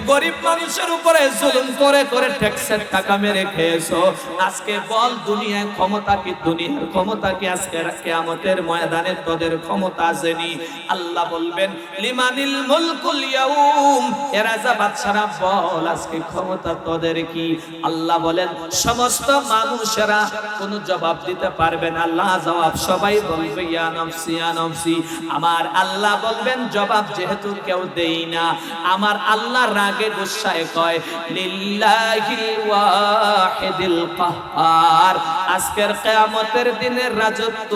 গরিব মানুষের উপরে জুলুম করে করে ট্যাক্সের টাকা মেরে খেয়েছো। আজকে বল দুনিয়ায় ক্ষমতা কি? দুনিয়ার ক্ষমতা কি আজকে কিয়ামতের ময়দানে তোদের ক্ষমতা আসেনি? আল্লাহ বলবেন লিমানিল মুলকুল ইয়াউম, এ রাজা বাদশারা বল আজকে ক্ষমতা তোদের কি? আল্লাহ বলেন সমস্ত মানুষেরা কোনো জবাব দিতে পারবে না। আল্লাহ জবাব সবাই বলবে ইয়া নফসি ইয়া নফসি। আমার আল্লাহ বলবেন জবাব যেহেতু কেউ দেই না, আমার আল্লাহ রাগে গুসায় কয় লিল্লাহিল ওয়াহিদিল কাহ্হার, আজকের কিয়ামতের দিনের রাজত্ব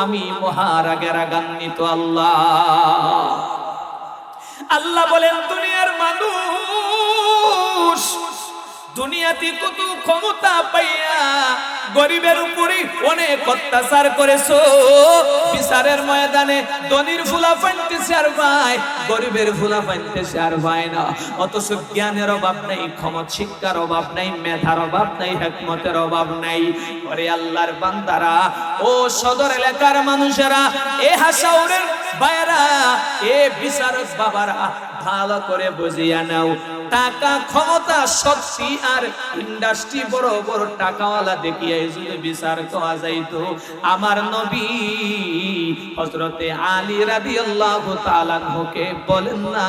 আমি মহারাগে রাগান্বিত আল্লাহ। আল্লাহ বলেন দুনিয়ার মানুষ দুনিয়াতে কত ক্ষমতা পাইয়া গরিবের উপরে অনেক অত্যাচার করেছো, বিচারের ময়দানে ধনীর ফুলা ফাইনতেছে আর ভাই, গরিবের ফুলা ফাইনতেছে আর ভাই না। অথচ জ্ঞানের অভাব নাই, ক্ষমতা শিক্ষার অভাব নাই, মেধার অভাব নাই, হিকমতের অভাব নাই। ওরে আল্লাহর বান্দারা, ও সদর এলাকার মানুষেরা, এ হাসাউরের ভাইরা, এ বিচারক বাবারা, ভালো করে বুঝিয়া নাও, টাকা ক্ষমতা শক্তি আর ইন্ডাস্ট্রি বড় বড় টাকাওয়ালা দেখিয়ে যদি বিচার করা যাইতো, আমার নবী হযরতে আলী রাদিয়াল্লাহু তাআলা আনহুকে বলেন না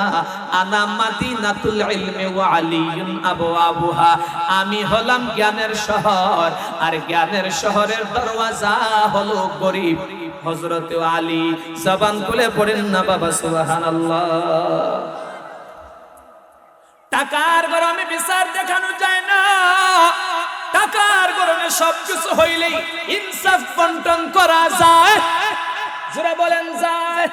আনা মাদিনাতুল ইলমি ওয়া আলিয়ুন আবওয়াবুহা, আমি হলাম জ্ঞানের শহর আর জ্ঞানের শহরের দরওয়াজা হলো গরিব হযরতে আলী। জবান খুলে পড়েন না বাবা সুবহানাল্লাহ। টাকার গরমে বিচার দেখানো যায় না, টাকার গরমে সবকিছু হইলেই ইনসাফ বন্টন করা যায়। যারা বলেন যায়,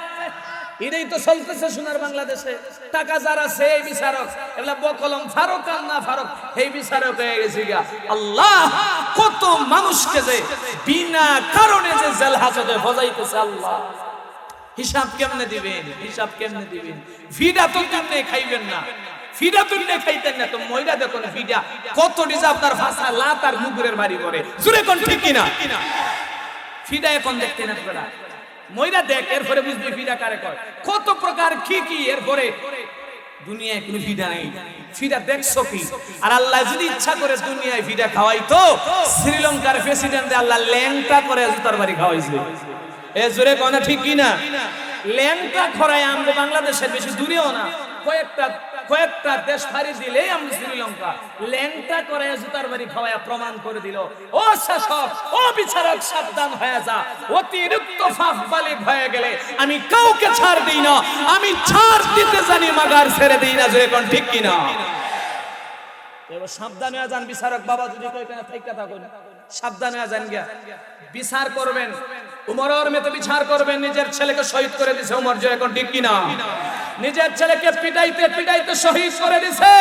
এটাই তো চলতেছে সোনার বাংলাদেশে। টাকা যারা আছে এই বিচারক, এগুলা বকলম ফারুক আর না ফারুক এই বিচারক হয়ে গেছে গা। আল্লাহ কত মানুষকে যে বিনা কারণে যে জেল হাজতে ভজাইতেছে, আল্লাহ হিসাব কেমনে দিবেন? হিসাব কেমনে দিবেন? ভিডা তো কেমনে খাইবেন না, ফিডা তুললে খাইতেন না তো ময়দা দেখুন ফিডা কত ডিজা আপনার ভাষা লাত আর মুগুরের বাড়ি করে জুরে কোন ঠিক কিনা? ফিডা এখন দেখতে না আপনারা, ময়দা দেখ এরপরে বুঝবি ফিডা কারে কয়, কত প্রকার কি কি। এরপরে দুনিয়ায় কোনো ফিডা নাই, ফিডা দেখছো কি? আর আল্লাহ যদি ইচ্ছা করে দুনিয়ায় ফিডা খাওয়াইতো, শ্রীলঙ্কার প্রেসিডেন্ট আল্লাহ ল্যাংটা করে জুতার বাড়ি খাওয়াইছে। এ জোরে কোন ঠিক কিনা? ল্যাংটা খরায় আমরা বাংলাদেশের বেশি দূরেও না, কয়েকটা দেশ পাড়ি দিলেই আমরা শ্রীলঙ্কা ল্যাংটা করে জুতার বাড়ি খাওয়ায় প্রমাণ করে দিল। ও শাসক, ও বিচারক, সাবধান হয়ে যা, অতিরিক্ত ফাঁক বালিক হয়ে গেলে আমি কাউকে ছাড় দিই না, আমি ছাড় দিতে জানি মাগার ছেড়ে দিই না। যে কোন ঠিক কিনা? এবার সাবধান হয়ে যান বিচারক বাবা, যদি কইখানে থাইকা থাকুন সাবধান হয়ে যান গিয়া বিচার করবেন। উমরের মতো বিচার করবেন, নিজের ছেলেকে শহীদ করে দিয়েছে উমর, যে এখন ঠিক কিনা? নিজের ছেলেকে পিটাইতে পিটাইতে শহীদ করে দিয়েছে।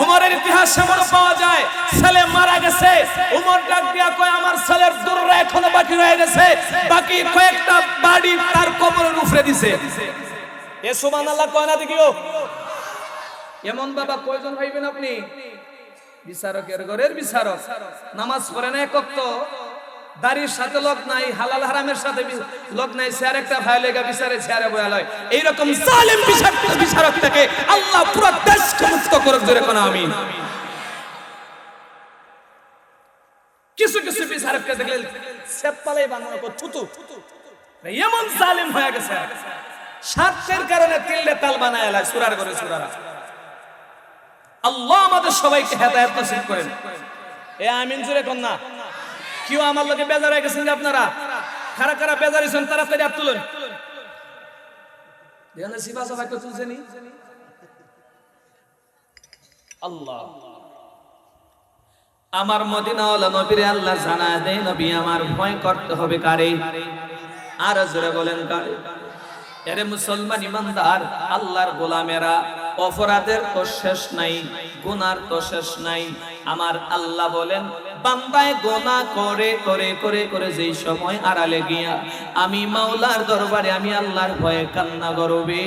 উমরের ইতিহাস এমন পাওয়া যায়, ছেলে মারা গেছে, উমর ডাক দিয়া কয় আমার ছেলের দুর্রা এখনো বাকি রয়ে গেছে, বাকি কয়েকটা বাড়ি তার কবরের উপরে দিছে। এ সুবহানাল্লাহ কয় না দেখিও। এমন বাবা কয়জন হইবেন আপনি? বিচারকের ঘরের বিচারক, নামাজ পড়ে না এক ওয়াক্ত, দাড়ির সাথে লগ নাই, হালাল হারামের সাথে লগ নাই, স্যার একটা ভাই লেগা বিচারে চেয়ারে বয়া লয়। এইরকম জালেম বিচারক থেকে আল্লাহ পুরো দেশকে মুক্ত করুক, জোরে কোন আমিন। কিছু কিছু বিচারককে দেখলে সেপ্পালাই বানানো থুতু, এমন জালেম হয়ে গেছে, স্বার্থের কারণে তিললে তাল বানায় এলায় সুরার করে সুরারা। আল্লাহ আমাদের সবাইকে হেদায়েত নসিব করেন। এ আমিন জোরে কোন না। কেউ আমার লোকে বেজার হয়ে গেছেন? আপনারা কারা কারা বেজার হয়েছেন তাড়াতাড়ি হাত তুলুন। আল্লাহ আমার মদিনাওয়ালা নবীরে আল্লাহ জানায় দেয়, নবী আমার ভয় করতে হবে কারে? আর জোরে বলেন কারে? এরে মুসলমান ইমানদার, আল্লাহর গোলামেরা, অপরাধের তো শেষ নাই, গুনার তো শেষ নাই। আমার আল্লাহ বলেন বান্দায় গোনা করে করে করে করে যেই সময় আড়ালে গিয়া আমি মাওলার দরবারে আমি আল্লাহর ভয়ে কান্না করবে,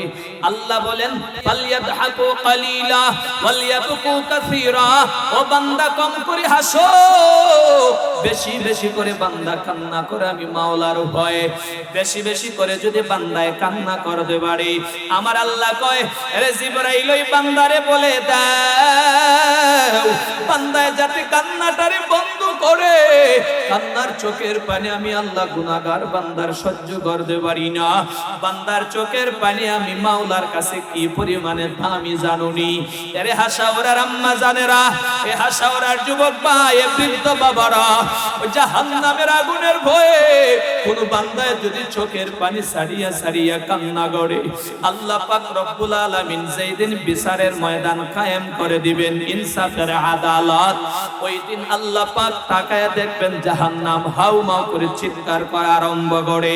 আল্লাহ বলেন ফালইয়াদহাকু কালিলা ওয়ালইয়াবকু কাসীরা, ও বান্দা কম করে হাসো, বেশি বেশি করে বান্দা কান্না করে আমি মাওলার ভয়ে। বেশি বেশি করে যদি বান্দায় কান্না করতে পারে, আমার আল্লাহ কয় আরে জিবরাইল ওই বান্দারে বলে দাও বান্দায় যাতে কান্নাটারে বন্ধ করে, কান্নার চোখের পানি আমি আল্লাহ গুনাহগার বান্দার সহ্য করতে পারি না। বান্দার চোখের পানি আমি মাওলার কাছে কি পরিমাণে দামি জানুনি। আরে হাসাওরার আম্মা জানেরা, এ হাসাওরার যুবক ভাই, এ বৃদ্ধ বাবারা, ওই জাহান্নামের আগুনের ভয়ে কোন বান্দায় যদি চোখের পানি সারিয়া সারিয়া কান্না করে, আল্লাহ পাক রব্বুল আলামিন যেই দিন বিচারের ময়দান কায়েম করে দিবেন, ইনসাফের আদালত, ওই দিন আল্লাহ পাক তাকায়া দেখবেন জাহান্নাম হাউমাউ করে চিৎকার করা আরম্ভ করে,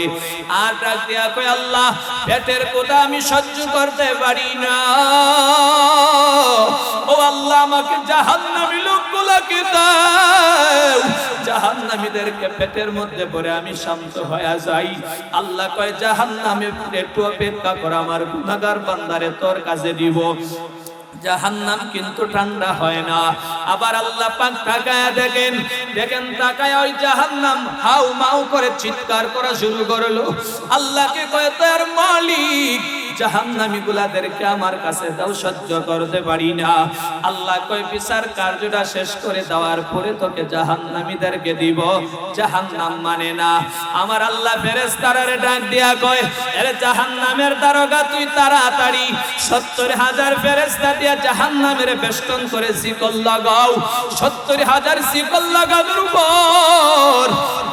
আর ডাক দিয়া কয় আল্লাহ পেটের কথা আমি সহ্য করতে পারি না, ও আল্লাহ আমাকে জাহান্নামী লোকগুলোকে দাও, জাহান্নামীদেরকে পেটের মধ্যে পড়ে আমি শান্ত হয়ে যাই। আল্লাহ কয় জাহান্নামে একটু অপেক্ষা কর, আমার গুনাহগার বান্দারে তোর কাছে দিব। জাহান্নাম কিন্তু ঠান্ডা হয় না। আবার আল্লাহ পাক তাকায়া দেখেন তাকায়া ওই জাহান্নাম হাউ মাউ করে চিৎকার করা শুরু করলো। আল্লাহকে কয় তার মালিক জাহান্নামী গুলাদেরকে আমার কাছে দাও, সহ্য করতে পারি না। আল্লাহ কয় বিচার কার্যটা শেষ করে দেওয়ার পরে তোকে জাহান্নামীদেরকে দিব। জাহান্নাম মানে না। আমার আল্লাহ ফেরেশতারে ডাক দিয়া কয় আরে জাহান্নামের দারোগা তুই তাড়াতাড়ি ৭০,০০০ ফেরেশতা দিয়া জাহান্নামের বেষ্টন করে শিকল লাগাও। ৭০,০০০ শিকল লাগানোর উপর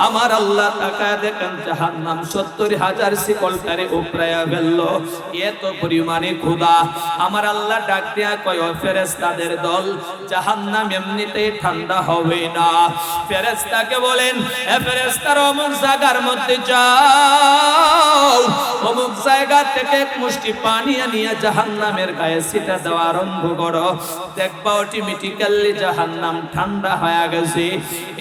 আমার আল্লাহ তাকায় দেখেন জাহান্নাম ৭০,০০০ শিকলটারে উপরায়া ফেললো। এত পরিমাণে ক্ষুধা। আমার আল্লাহ ডাক দিয়া কয় ও ফেরেশতাদের দল, জাহান্নাম এমনিতেই ঠান্ডা হবে না। ফেরেশতাকে বলেন এ ফেরেশতারা অমুক জায়গার মধ্যে যাও, অমুক জায়গা থেকে এক মুষ্টি পানি আনিয়া জাহান্নামের গায়ে ছিটা দেওয়া আরম্ভ করো, দেখবা অটোমেটিক্যালি জাহান্নাম ঠান্ডা হয়ে গেছে।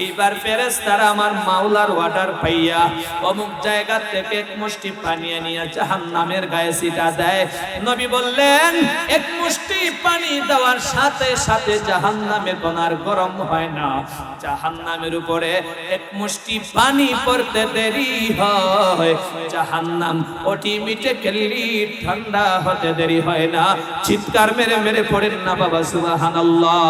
এইবার ফেরেশতারা আমার মাওলার অর্ডার পাইয়া অমুক জায়গা থেকে এক মুষ্টি পানি আনিয়া জাহান্নামের গায়ে ছিটা দেয়। নবী বললেন এক মুষ্টি পানি দেওয়ার সাথে সাথে জাহান্নামে কোনার গরম হয় না, জাহান্নামের উপরে এক মুষ্টি পানি পড়তে দেরি হয়, জাহান্নাম অটোমেটিক্যালি ঠান্ডা হতে দেরি হয় না। চিৎকার মেরে মেরে পড়েন না বাবা সুবহানাল্লাহ।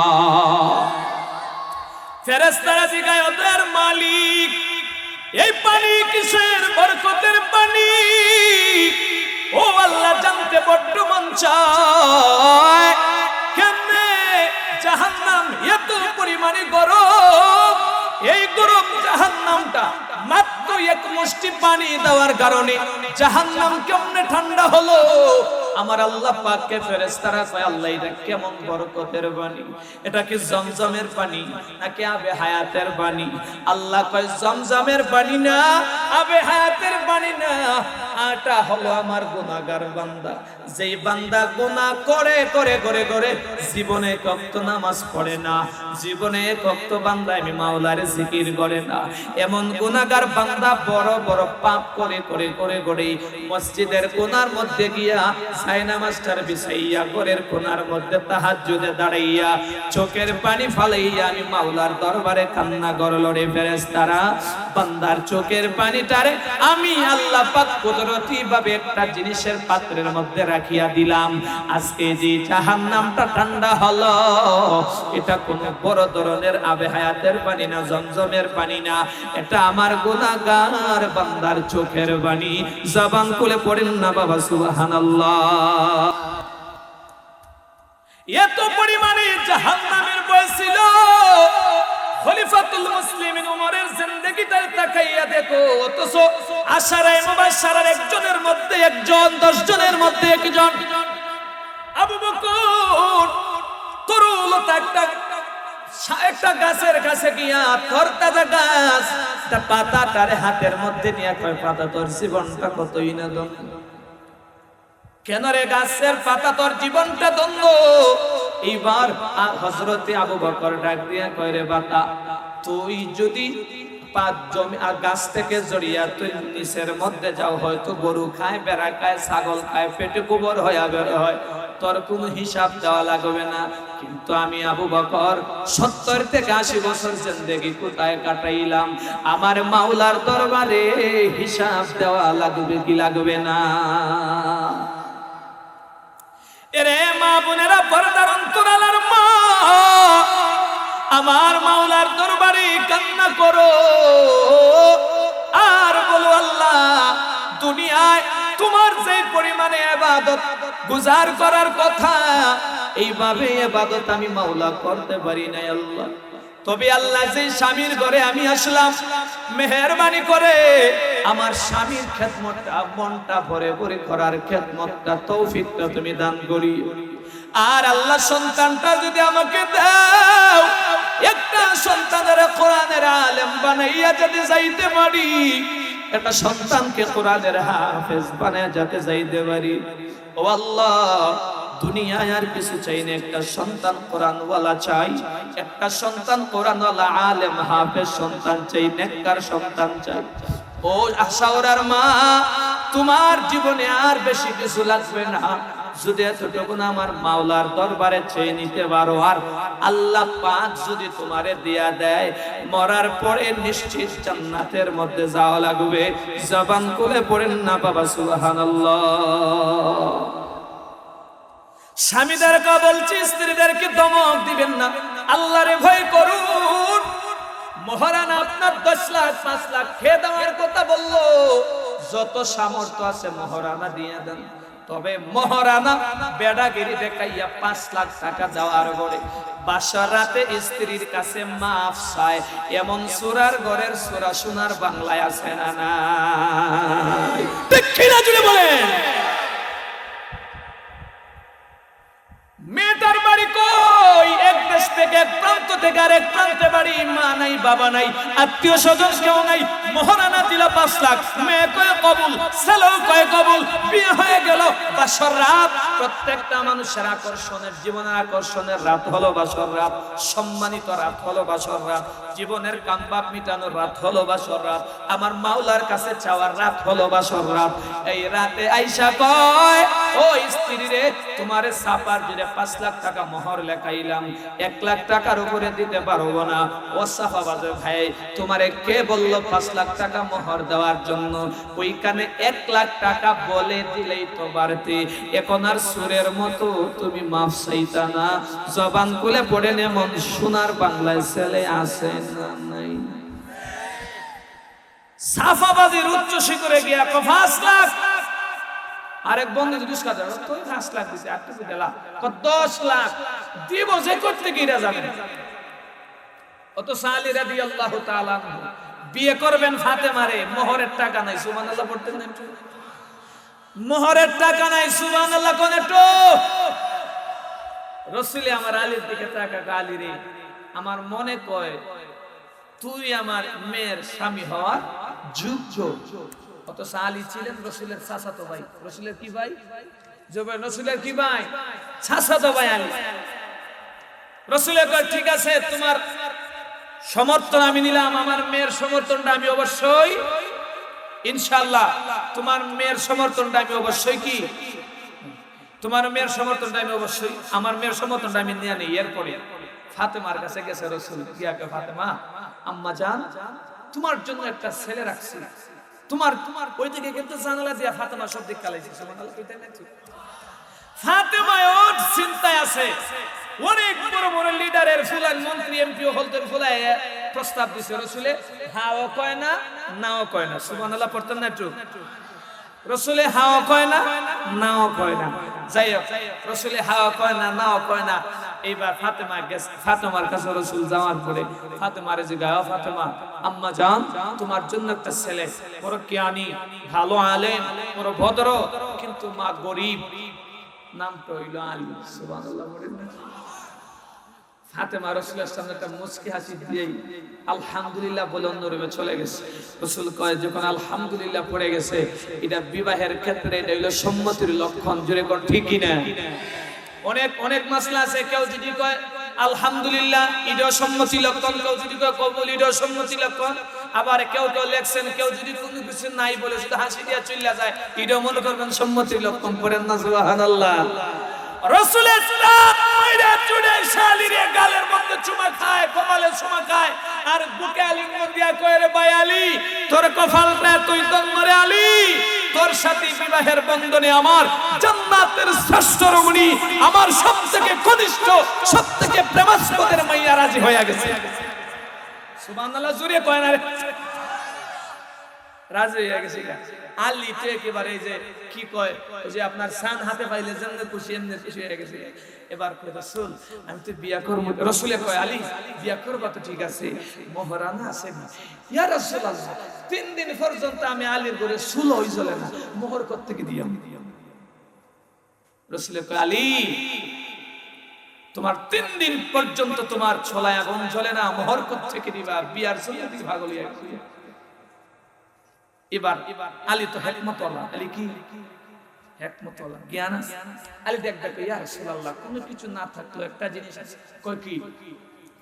ফেরেশতারা জিগায় ওদের মালিক এই পানি কিসের বরকতের পানি? ও আল্লাহ জানতে বড্ড মন চায় কেমনে জাহান্নাম এত পরিমাণে গরম। এই গরম জাহান্নামটা মাত্র এক মুষ্টি পানি দেওয়ার কারণে জাহান্নাম কেমনে ঠান্ডা হলো? আমার আল্লাহ পাককে ফেরেশতারা কয় আল্লাহ এটা কেমন বরকতের পানি? এটা কি জমজমের পানি নাকি আবে হায়াতের পানি? আল্লাহ কয় জমজমের পানি না, আবে হায়াতের পানি না, এটা হলো আমার গুনাহগার বান্দা। যেই বান্দা গুনাহ করে করে করে করে জীবনে এক ওয়াক্ত নামাজ পড়ে না, জীবনে এক ওয়াক্ত বান্দা আমি মাওলার জিকির করে না, এমন গুনাহগার বান্দা বড় বড় পাপ করে করে করে করে মসজিদের কোণার মধ্যে গিয়া সাইনা মাস্টার বিছাইয়া ঘরের কোণার মধ্যে তাহাজ্জুদে দাঁড়াইয়া চোখের পানি ফালাইয়া আমি মাওলার দরবারে কান্না করল। রে ফেরেশতারা বান্দার চোখের পানিটারে আমি আল্লাহ পাক কুদরতি ভাবে একটা জিনিসের পাত্রের মধ্যে রাখিয়া দিলাম। আজকে যে জাহান্নামটা ঠান্ডা হলো এটা কোন বড় ধরনের আবে হায়াতের পানি না, জমজমের পানি না, এটা আমার গুনাহগার বান্দার চোখের পানি। জবান খুলে পড়েন না বাবা সুবহানাল্লাহ। এত পরিমাণে জাহান্নামের ভয় ছিল। খলিফাতুল মুসলিমিন ওমরের জিন্দেগিটা তাকাইয়া দেখো, অথচ আশারায়ে মুবাশশারার একজনের মধ্যে একজন, 10 জনের মধ্যে একজন আবু বকর তরুলতা একটা গাছের কাছে গিয়া তরতাজা গাছ তার পাতাটারে হাতের মধ্যে নিয়ে কয় পাতা তোর জীবনটা কতই না দ্বন্দ্ব। কেন রে গাছের পাতা তোর জীবনটা দ্বন্দ্ব? এইবার হযরতে আবু বকর ডাক দিয়া কয় রে পাতা তুই যদি পাঁচ জমি আর গাছ থেকে জড়িয়া তুই নিচের মধ্যে যাও, হয়তো গরু খায়, বেড়া খায়, ছাগল খায়, পেটে গোবর হয়ে বের হয়, তোর কোনো হিসাব দেওয়া লাগবে না। কিন্তু আমি আবু বকর 70 থেকে 80 বছর জিন্দেগি কোথায় কাটাইলাম, আমার মাওলার দরবারে হিসাব দেওয়া লাগবে কি লাগবে না? এরে মা বোনেরা, পর্দার অন্তরালার মা, আমার মাওলার দরবারে কান্না করো আর বলো, আল্লাহ দুনিয়ায় তোমার যে পরিমাণে ইবাদত গুজার করার কথা, এইভাবে ইবাদত আমি মাওলা করতে পারি না আল্লাহ। তবে আল্লাহ, যে স্বামীর ঘরে আমি আসলাম, মেহেরবানি করে আমার স্বামীর খেদমতটা মনটা ভরে ভরে করার খেদমতটা তৌফিকটা তুমি দান করি। আর আল্লাহ, সন্তানটা যদি আমাকে দাও, একটা সন্তানের কোরআনের আলেম বানাইয়া যদি যাইতে পারি, একটা সন্তানকে কোরআনের হাফেজ বানাইয়া যাতে যাইতে পারি। ও আল্লাহ, দুনিয়ায় আর কিছু চাই না, একটা সন্তান কোরআনওয়ালা চাই, একটা সন্তান কোরআনওয়ালা আলেম হাফেজ সন্তান চাই, নেককার সন্তান চাই। ও আশাওয়ার মা, তোমার জীবনে আর বেশি কিছু লাগবে না, যদি এতটুকু আমার মাওলার দরবারে চেয়ে নিতে পারো, আর আল্লাহ পাক যদি তোমারে দিয়া দেয়, মরার পরে নিশ্চিত জান্নাতের মধ্যে যাওয়া লাগবে। জবান খুলে পড়েন না বাবা সুবহানাল্লাহ। স্বামীদেরকে বলছি, স্ত্রীদেরকে দমক দিবেন না, আল্লাহরে ভয় করুন। মহারানা আপনার 10 লাখ 5 লাখ খেয়ে দেওয়ার কথা বললো, যত সামর্থ্য আছে মহারানা দিয়ে দেন। তবে মহারানা বেড়াগিরি দেখাইয়া 5 লাখ টাকা যাওয়ার পরে বাসার রাতে স্ত্রীর কাছে মাফ চায়, এমন সূরার ঘরের সূরা শোনার বাংলায় আছে না নাই? ঠিক কিনা জুড়ে বলেন। মেয়েটার বাড়ি কই? এক দেশ থেকে, এক প্রান্ত থেকে আরেক প্রান্তে বাড়ি, মা নাই, বাবা নাই, আত্মীয় স্বজন কেউ নাই। মহারানা দিল 5 লাখ, মেয়ে কয়ে কবুল, ছেলেও কয়ে কবুল, বিয়ে হয়ে গেল। বাসর রাত, প্রত্যেকটা মানুষের আকর্ষণের, জীবনের আকর্ষণের রাত হলো বাসর রাত, সম্মানিত রাত হলো বাসর রাত, জীবনের কামবাক মিটানোর রাত হলো বাসর রাত, আমার মাওলার কাছে চাওয়ার রাত হলো বাসর রাত। এই রাতে আইসা কয়, ও স্ত্রী রে, তোমারে সাপার দিলে 5 লাখ টাকা মোহর লেখাইলাম, 1 লাখ টাকার উপরে দিতে পারবো না। ও সাফাবাজ ভাই, তোমারে কে বললো 5 লাখ টাকা মোহর দেওয়ার জন্য? ওইখানে 1 লাখ টাকা বলে দিলেই তো বাড়তি। এখন আর সুরের মতো তুমি মাফ চাইতা না? জবান খুলে পড়েন, এমন সোনার বাংলায় ছেলে আছে না নাই? সাফাবাজির উচ্চ শিখরে গিয়া 5 লাখ, আরেক বন্ধু জিজ্ঞেস করে, তো 5 লাখ দিছে, আর কিছু দিলা? 10 লাখ দিব, যে করতে গিরা যাবেন। অত সালি রাদিয়াল্লাহু তাআলা বিয়ে করবেন ফাতেমারে, মোহরের টাকা নাই, সুবহানাল্লাহ পড়তেন না? মোহরের টাকা নাই, সুবহানাল্লাহ কোন একটু? রাসূল আমার আলীর দিকে তাকায়, আলী রে, আমার মনে কয় তুই আমার মেয়ের স্বামী হওয়ার যোগ্য। অথচ আলী ছিলেন রাসূলের চাচাতো ভাই। রাসূলের কি ভাই? জবাই রাসূলের কি ভাই? চাচাতো ভাই আলী। রাসূলের কয়, ঠিক আছে, তোমার সমর্থন আমি নিলাম, আমার মেয়ের সমর্থনটা আমি অবশ্যই, ইনশাআল্লাহ তোমার মেয়ের সমর্থনটা আমি অবশ্যই, কি তোমার মেয়ের সমর্থনটা আমি অবশ্যই, আমার মেয়ের সমর্থনটা আমি নিয়ে নেই। এরপরে ফাতেমার কাছে গেছে রাসূল, গিয়া কে, ফাতেমা আম্মা জান, তোমার জন্য একটা ছেলে রাখছি। তোমার ওই দিকে কিন্তু জানালা দিয়া ফাতেমা সব দিক কালাইছে, সুবহানাল্লাহ কইতে নাকি? ফাতেমা ওর চিন্তায় আছে, অনেক বড় বড় লিডারের ফুলান, মন্ত্রী এমপি হলদের ফুলায় প্রস্তাব দিছে রাসূলে, হাও কয় না, নাও কয় না। সুবহানাল্লাহ পড়তেন না একটু? রাসূলে হাও কয় না, নাও কয় না। যাই হোক, রাসূলে হাও কয় না, নাও কয় না। এইবার ফাতেমা গেছে, ফাতেমার কাছে রাসূল যাওয়ার পরে ফাতেমারে জিজ্ঞাসা, ফাতেমা আম্মা জান, তোমার জন্য একটা ছেলে, বড় জ্ঞানী, ভালো আলেম, বড় ভদ্র, কিন্তু মা গরিব, নামটা হইল আলী। সুবহানাল্লাহ বলেন না? ফাতেমা রাসূলের সামনে একটা মুচকি হাসি দিয়ে আলহামদুলিল্লাহ বলে অন্য রুমে চলে গেছে। রাসূল কয়, যখন আলহামদুলিল্লাহ পড়ে গেছে, এটা বিবাহের ক্ষেত্রে এটা হইল সম্মতির লক্ষণ। জোরে কোন ঠিক কি না? অনেক অনেক মাসলা আছে। কেউ যদি কয় আলহামদুলিল্লাহ এটাও সম্মতি লক্ষণ, কেউ যদি কবুল এটাও সম্মতি লক্ষণ। আবার কেউ কেউ লেখছেন, কেউ যদি কোনো কিছু নাই বলে শুধু হাসি দিয়া চলে যায়, এটাও মনে করবেন সম্মতির লক্ষণ। পড়েন না সুবহানাল্লাহ। রাসূলের সালাত মাইরা চুড়ে শালিরে গালের মধ্যে চুমা খায়, কপালে চুমা খায়, আর বুকে আলিঙ্গন দিয়া কয় রে ভাই আলী, তোর কপালটা তুই দন্দরে আলী, তোর সাথে বিবাহের বন্ধনে আমার জান্নাতের শ্রেষ্ঠ রমণী, আমার সবথেকে কনিষ্ঠ, সবথেকে প্রেমাস্পদের মাইয়া রাজি হয়ে গেছে। সুবহানাল্লাহ জোরে কয় না রে, রাজি হয়ে গেছে। আলী তো একেবারে এই যে কি কয়, ওই যে আপনার সান হাতে পাইলে যেমন খুশি এমনি খুশি হয়ে গেছে। এবার কয় রাসূল আমি তো বিয়া করব। রাসূলে কয় আলী বিয়া করবা তো ঠিক আছে, মোহরানা আছে না? ইয়া রাসূলুল্লাহ 3 দিন পর্যন্ত আমি আলীর ঘরে সুলো হই চলে না, মোহর কত থেকে দিয়াম? রাসূলে কয় আলী তোমার 3 দিন পর্যন্ত তোমার ছোলায় আগুন জ্বলে না, মোহর কত থেকে দিবা? বিয়ার জন্য দিই ভাগলিয়া। এবার আলী তো হিকমতওয়ালা, আলী কি হিকমতওয়ালা, জ্ঞান আছে। আলী দেখবে ইয়া রাসূলুল্লাহ কোনো কিছু না থাকলো একটা জিনিস আছে। কয় কি?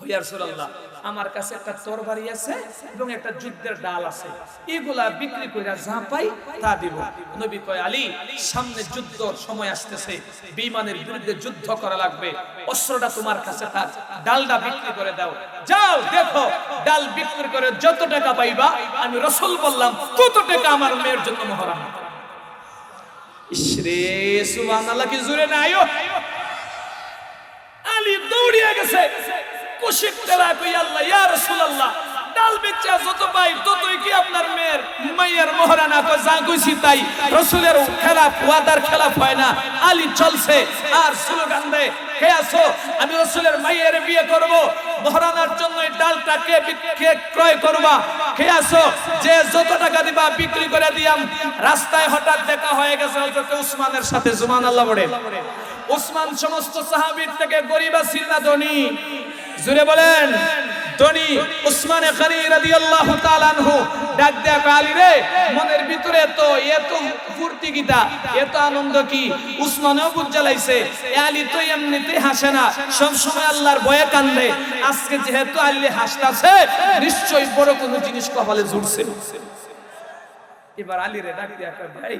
ইয়া রাসূলুল্লাহ আমার কাছে একটা তরবারি আছে এবং একটা যুদ্ধের ডাল আছে, এগুলা বিক্রি কইরা যা পাই তা দিব। নবী কয় আলী সামনে যুদ্ধর সময় আসতেছে, বেঈমানের বিরুদ্ধে যুদ্ধ করা লাগবে, অস্ত্রটা তোমার কাছে থাক, ডালটা বিক্রি করে দাও। যাও দেখো ডাল বিক্রি করে যত টাকা পাইবা আমি রাসূল বললাম তত টাকা আমার মেয়ের জন্য মোহর আনো। ইশরে সুবহানাল্লাহ কি জোরে না আয়ো। আলী দৌড়িয়ে গেছে, কুশিক তেলা কই আল্লাহ ইয়া রাসূলুল্লাহ ডাল বেচা যত পাই ততই কি আপনার মেয়ের মাইয়ার মোহর আনা? কই যা কইছি তাই। রাসূলের খেলাফ ওয়াদার খেলাফ হয় না। আলী চলছে আর স্লোগান দেয় কে আছো, আমি রাসূলের মাইয়ার বিয়ে করব, মোহরানার জন্য এই ডালটাকে ক্রয় করবা, কে আছো যে যত টাকা দিবা বিক্রি করে দিয়াম। রাস্তায় হঠাৎ দেখা হয়ে গেছে হযরত উসমানের সাথে। সুবহানাল্লাহ বলে। উসমান সমস্ত সাহাবীর থেকে গরীব ছিল না ধনী? জোরে বলেন ধনী। উসমান গনি রাদিয়াল্লাহু তাআলা আনহু ডাক দেয়া আলী রে, মনের ভিতরে এত ফুর্তি কিটা, এত আনন্দ কি? উসমানও বুঝ জ্বালাইছে, আলী তো এমনিতে হাসে না, সব সময় আল্লাহর ভয়ে কান্দে। আজকে যেহেতু আলী হাসতাছে নিশ্চয়ই বড় কোনো জিনিস কপালে জুড়ছে। এবার আলী রে ডাক দেয়া কয় ভাই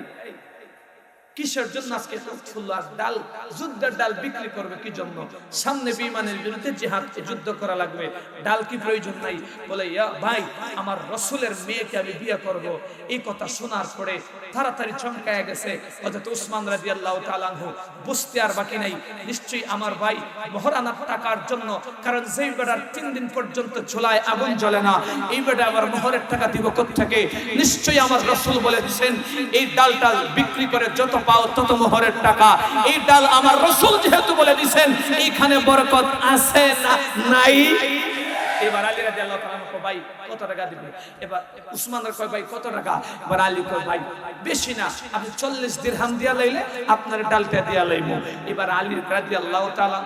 কিসের জন্য আজকে ফুল্লার ডাল, যুদ্ধের ডাল বিক্রি করবে কি জন্য? সামনে বেঈমানের বিরুদ্ধে জিহাদ, যুদ্ধ করা লাগবে, ডাল কি প্রয়োজন নাই? বলে ইয়া ভাই আমার রাসূলের মেয়েকে আমি বিয়ে করব। এই কথা শোনার পরে তাড়াতাড়ি চমকায় গেছে হযরত উসমান রাদিয়াল্লাহু তাআলা আনহু। বুঝতে আর বাকি নাই, নিশ্চয়ই আমার ভাই মোহরানার টাকার জন্য, কারণ যেই বেটার 3 দিন পর্যন্ত ছোলায় আগুন জ্বলে না, এই বেটা আবার মোহরের টাকা দিব কোথা থেকে? নিশ্চয়ই আমার রাসূল বলে দিয়েছেন এই ডালটা বিক্রি করে যত পাও তত মোহরের টাকা। এই ডাল আমার রাসূল যেহেতু বলে দিবেন এইখানে বরকত আছে না নাই? এবার আলী রাদিয়াল্লাহু তাআলা কয় ভাই কত টাকা দিবেন? এবার উসমান কয় ভাই কত টাকা? এবার আলী কয় ভাই বেশি না, আপনি 40 দিরহাম দিয়া লইলে আপনার ডালটা দিয়া লইব। এবার আলী রাদিয়াল্লাহু তাআলা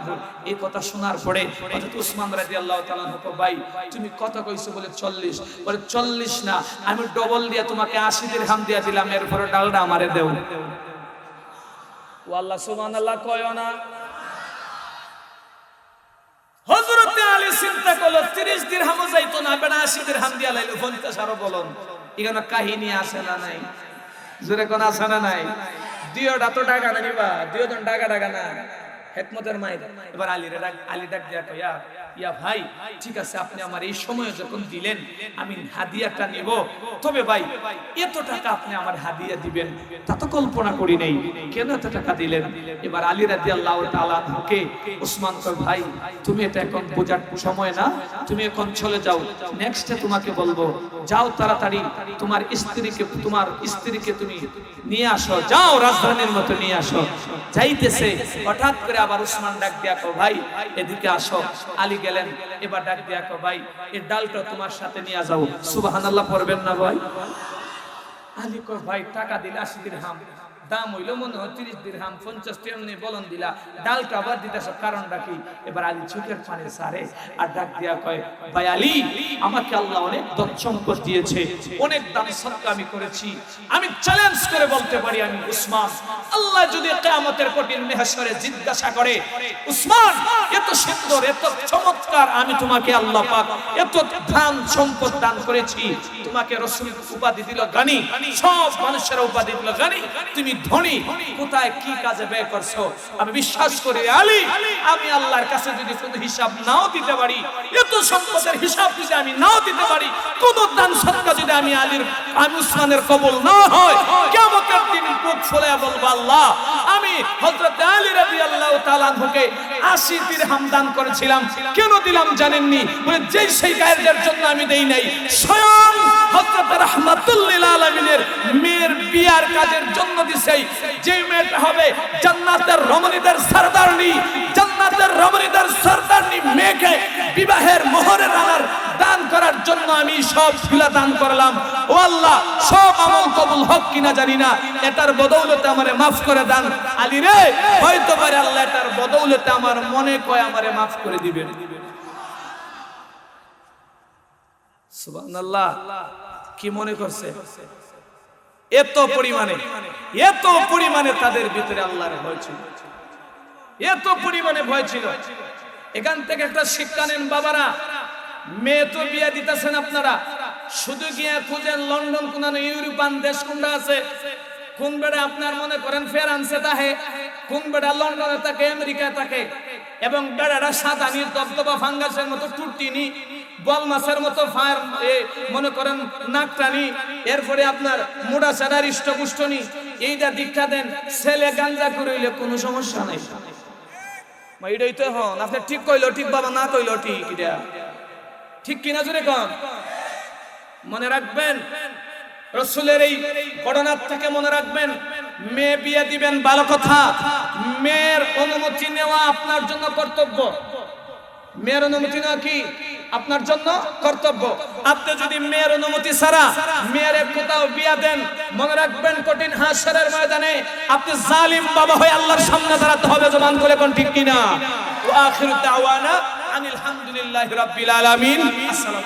এই কথা শোনার পরে হযরত উসমান রাদিয়াল্লাহু তাআলা কয় ভাই তুমি কত কইছো? বলে 40। বলে 40 না, আমি ডবল দিয়া তোমাকে 80 দিরহাম দিয়া দিলাম, এরপরে ডালটা আমারে দেও। আল্লাহ সুবহানাল্লাহ কয় না? হযরত আলী চিন্তা করলো 30 দিরহাম যাইতো না, বেটা 80 দিরহাম দিয়া লাইলো 50 আরো বলন। এখানে কাহিনী আছে না নাই? জোরে কোন আছে না নাই? দিওটা তো টাকা না নিবা, দিও তো টাকা না, হিকমতের মাইর। এবার আলী ডাক দিয়া কয় ইয়া ভাই ঠিক আছে, আপনি আমার এই সময় যখন দিলেন আমি হাদিয়াটা নিব, তবে ভাই এত টাকা আপনি আমার হাদিয়া দিবেন তা তো কল্পনা করি নাই, কেন এত টাকা দিলেন? এবার আলী রাদিয়াল্লাহু তাআলা আনহুকে উসমান কয় ভাই তুমি এটা এখন বোঝার সময় না, তুমি এখন চলে যাও, নেক্সটে তোমাকে বলবো, যাও তাড়াতাড়ি তোমার স্ত্রীকে তুমি নিয়ে আসো, যাও রাজধানীর মতো নিয়ে আসো। যাইতেছে হঠাৎ করে আবার উসমান ডাক দিয়া কয় ভাই এদিকে আসো। আলী গেলেন, এবার ডাক দিয়া কয় ভাই এই ডালটা তোমার সাথে নিয়ে যাও। সুবহানাল্লাহ পড়বেন না ভাই? আলী কয় ভাই টাকা দিলে 80 দিরহাম, দাম হইল মনে হয় 30 দিরহাম 50 টাকা বলন দিলা ডালটা আবার দিতেছ কারণটা কি এবার আলী চোখের পানি সারে আর ডাক দিয়া কয় ভাই আলী আমাকে আল্লাহ অনেক ধন সম্পদ দিয়েছে অনেক দান সদকা আমি করেছি আমি চ্যালেঞ্জ করে বলতে পারি আমি উসমান আল্লাহ যদি কিয়ামতের কঠিন মাহশরে জিজ্ঞাসা করে উসমান এত সুন্দর এত চমৎকার আমি তোমাকে আল্লাহ পাক এত ধন সম্পদ দান করেছি তোমাকে রাসূল উপাধি দিল গানি সব মানুষের উপাধি দিল গানি তুমি ধনী কোথায় কি কাজে ব্যয় করছো আমি বিশ্বাস করি আলী আমি আল্লাহর কাছে যদি কোনো হিসাব নাও দিতে পারি এত সম্পদের হিসাব যদি আমি নাও দিতে পারি কোন দান সদকা যদি আমি উসমানের কবুল না হয় কিয়ামতের দিন বুক ফুলে বলবো আল্লাহ আমি হযরত আলী রাদিয়াল্লাহু তাআলা আনহুকে 80 দিরহাম দান করেছিলাম কেন দিলাম জানেননি বলে যেই সেই গায়ের জন্য আমি দেই নাই স্বয়ং হযরত রাহমাতুল লিল আলামিনের মেয়ের বিয়ার কাজের জন্য দিছেই যে মেয়েটা হবে জান্নাতের রমণীদের সরদারনি জান্নাতের রমণীদের সরদারনি মেয়েকে বিবাহের মোহরে রানার দান করার জন্য আমি সব ফিলা দান করলাম ও আল্লাহ সব আমল কবুল হক কিনা জানি না এটার বদৌলতে আমারে maaf করে দেন আলী রে হয়তো পারে আল্লাহ এটার বদৌলতে আমার মনে কয় আমারে maaf করে দিবেন সুবহানাল্লাহ কি মনে করছে এত পরিমাণে তাদের ভিতরে আল্লাহর ভয় ছিল এত পরিমাণে ভয় ছিল এখান থেকে একটা শিক্ষা নেন বাবারা মেয়ে তো বিয়ে দিতেছেন আপনারা শুধু গিয়ে খুঁজেন লন্ডন কোন ইউরোপিয়ান দেশ কোনটা আছে কোন বেড়া আপনার মনে করেন ফ্রান্সে থাকে কোন বেড়া লন্ডনে থাকে আমেরিকায় থাকে এবং বেড়াটা সাদা নি দবদবা ফাঙ্গাসের মতো টুটিনি বল মাছের মতো ফায়ার মনে করেন নাকটানি এরপরে আপনার মোড়া ছাড়ার ইষ্টপুষ্টনি এইটা দীক্ষা দেন ছেলে গাঞ্জা করিলে কোনো সমস্যা নাই এটাই তো হন আপনি ঠিক কইলো ঠিক বাবা না কইলো ঠিক এটা ঠিক কিনা জোরে কন মনে রাখবেন রাসূলের এই ঘটনা থেকে মনে রাখবেন মেয়ে বিয়ে দিবেন ভালো কথা মেয়ের অনুমতি নেওয়া আপনার জন্য কর্তব্য মেয়ের অনুমতি নেওয়া কি আপনার জন্য কর্তব্য আপনি যদি মেয়ের অনুমতি ছাড়া মেয়ের কোথাও বিয়ে দেন মনে রাখবেন কঠিন হাসরের ময়দানে আপনি জালিম বাবা হয়ে আল্লাহর সামনে দাঁড়াতে হবে জবান করে কোন ঠিক কিনা ওয়া আখিরু দাওয়ানা আনিল হামদুলিল্লাহি রাব্বিল আলামিন।